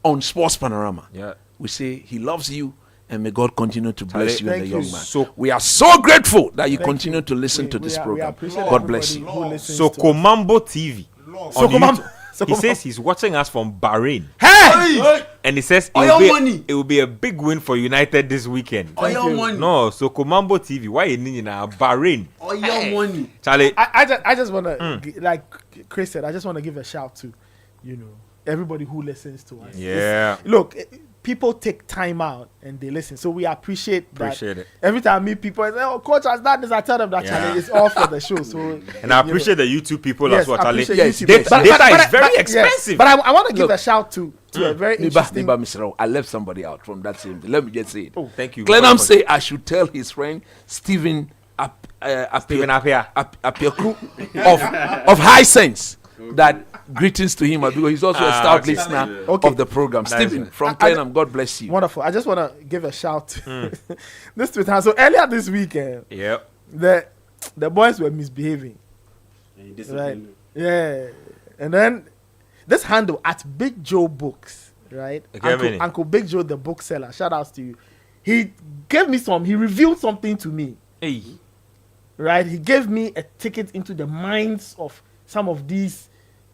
on Sports Panorama, Yeah. we say he loves you and may God continue to bless you and the Thank young you. man. So- we are so grateful that you Thank continue you. to listen to this We program. appreciate God bless everybody you. who listens So to us. Komambo TV. on Komambo- YouTube. So He Komambo- says he's watching us from Bahrain. Hey! And he says Oil money. it will be a big win for United this weekend. Oil you. money. No, so Komambo TV, why you need now Bahrain? Oil money. Charlie, I just want to, like Chris said, I just want to give a shout to, everybody who listens to us. Yeah. Look, people take time out and they listen, so we appreciate that. It. Every time I meet people, I say, "Oh, coach has done this." I tell them that challenge is all for the show. So, and I appreciate the YouTube people as well. Yes, data is very expensive. But I want to give a shout to a very interesting. I left somebody out from that same thing. Let me just say it. Oh, thank you. Glenham say I should tell his friend Stephen Apia of High Sense that greetings to him because he's also a stout listener of the program. Nice. Stephen from Glenham, God bless you. Wonderful. I just want to give a shout to this Twitter. So earlier this weekend, the boys were misbehaving. Right? Yeah. And then this handle at Big Joe Books, right? Uncle Big Joe, the bookseller. Shout outs to you. He gave me he revealed something to me. Hey. Right? He gave me a ticket into the minds of some of these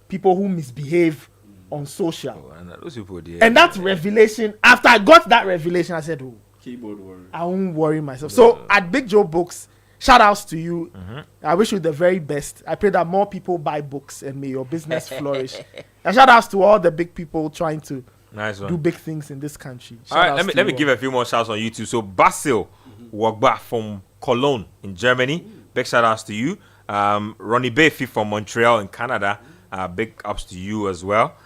people who misbehave on social. And that revelation, after I got that revelation, I said, keyboard worry. I won't worry myself. So at Big Joe Books, shout outs to you. I wish you the very best. I pray that more people buy books and may your business flourish. And shout outs to all the big people trying to do big things in this country. All right, let me give a few more shouts on YouTube. So Basil Wagba from Cologne in Germany, big shout outs to you. Ronnie Bayfi from Montreal in Canada, big ups to you as well.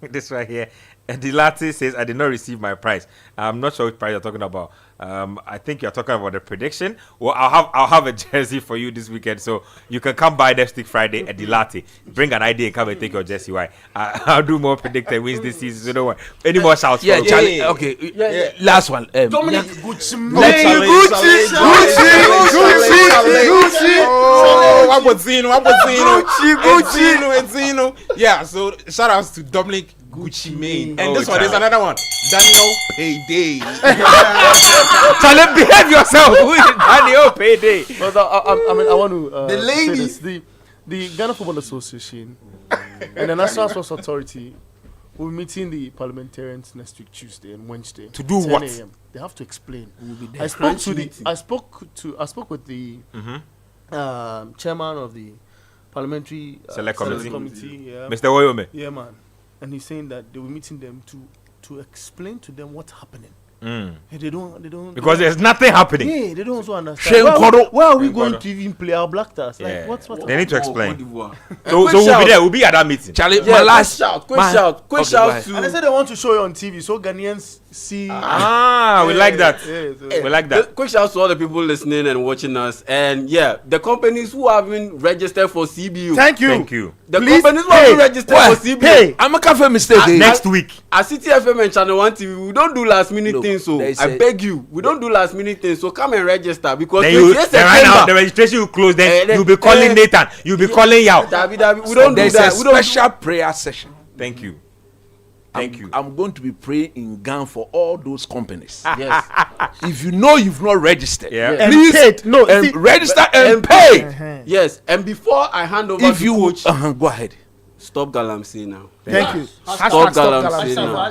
This right here, Dilate says, I did not receive my prize. I'm not sure which prize you're talking about. I think you're talking about the prediction. Well, I'll have a jersey for you this weekend, so you can come by next week Friday at Dilate. Bring an idea and come and take your jersey. Why? I'll do more predicted wins this season. So don't worry. Any more shouts? Charlie. Okay. Last one. Dominic Gucci. Gucci. Yeah. So shout outs to Dominic Gucci Mane. And this one is another one. Daniel Payday. Charlie, behave yourself. Who is Daniel Payday? But I want to the lady, say this. The Ghana Football Association and the National Sports Authority will be meeting the parliamentarians next week Tuesday and Wednesday to do 10 what? a.m. They have to explain. I spoke with the chairman of the parliamentary select committee, Mr. Woyome. Yeah, man. And he's saying that they were meeting them to explain to them what's happening. They don't because there's nothing happening. Yeah, they don't also understand. Why are we going to even play our Black Stars? Like, what's they need to explain. So we'll be there. We'll be at that meeting. Charlie, my last quick shout to. And they said they want to show you on TV so Ghanaians see. We like that. We like that. Quick shout to all the people listening and watching us. And the companies who haven't registered for CBU. Thank you. The companies who haven't registered for CBU. I'm a cafe mistake. Next week. At Citi FM and Channel 1 TV, we don't do last minute things. So I beg you, we don't do last minute things. So come and register because right now the registration will close. Then you'll be calling Nathan. You'll be calling Yao. We don't do that. We don't special prayer session. Thank you. I'm going to be praying in Ghana for all those companies. Yes. If you know you've not registered, please register and pay. Yes. And before I hand over to Coach, go ahead. Stop Galamsey now. Thank you. Stop Galamsey now.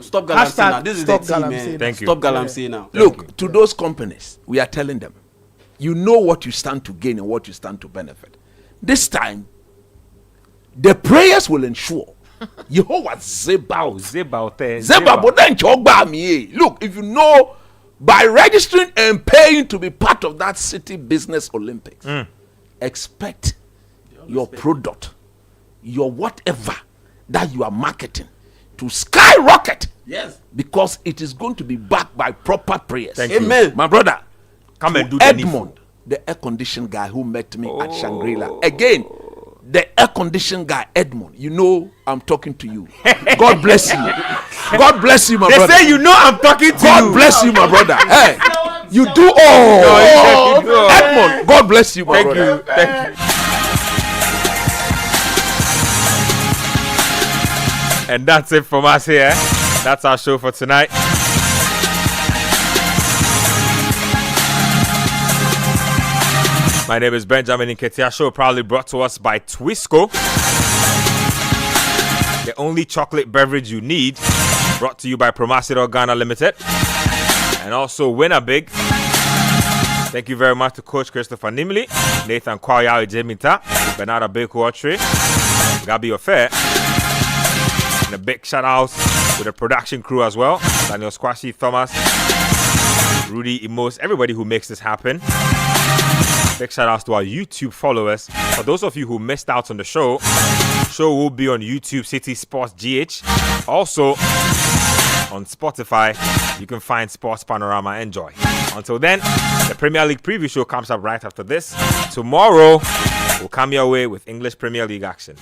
Stop Galamsey now. This is the team, man. Thank you. Stop Galamsey now. Look, to those companies, we are telling them, you know what you stand to gain and what you stand to benefit. This time, the prayers will ensure. Yehovah Zebao. Look, if you know, by registering and paying to be part of that City Business Olympics, expect your product, your whatever that you are marketing to skyrocket. Yes. Because it is going to be backed by proper prayers. Amen. My brother, come and do Edmond, the air conditioned guy who met me at Shangri-La. Again, the air conditioned guy, Edmond, you know I'm talking to you. God bless you. God bless you, my brother. They say you know I'm talking to you. God bless you, my brother. Hey, you do all. Edmond, God bless you, my brother. Thank you. And that's it from us here. That's our show for tonight. My name is Benjamin Nketsia. Show proudly brought to us by Twisco, the only chocolate beverage you need. Brought to you by Promasidor Ghana Limited. And also Winner Big. Thank you very much to Coach Christopher Nimley, Nathan Kwaya Ejemita, Bernardo Beko Otre, Gabi Ofe, And a big shout out to the production crew as well. Daniel Squashy, Thomas, Rudy, Imos, everybody who makes this happen. Big shout outs to our YouTube followers. For those of you who missed out on the show will be on YouTube, Citi Sports GH. Also on Spotify, you can find Sports Panorama. Enjoy. Until then, the Premier League preview show comes up right after this. Tomorrow, we'll come your way with English Premier League action.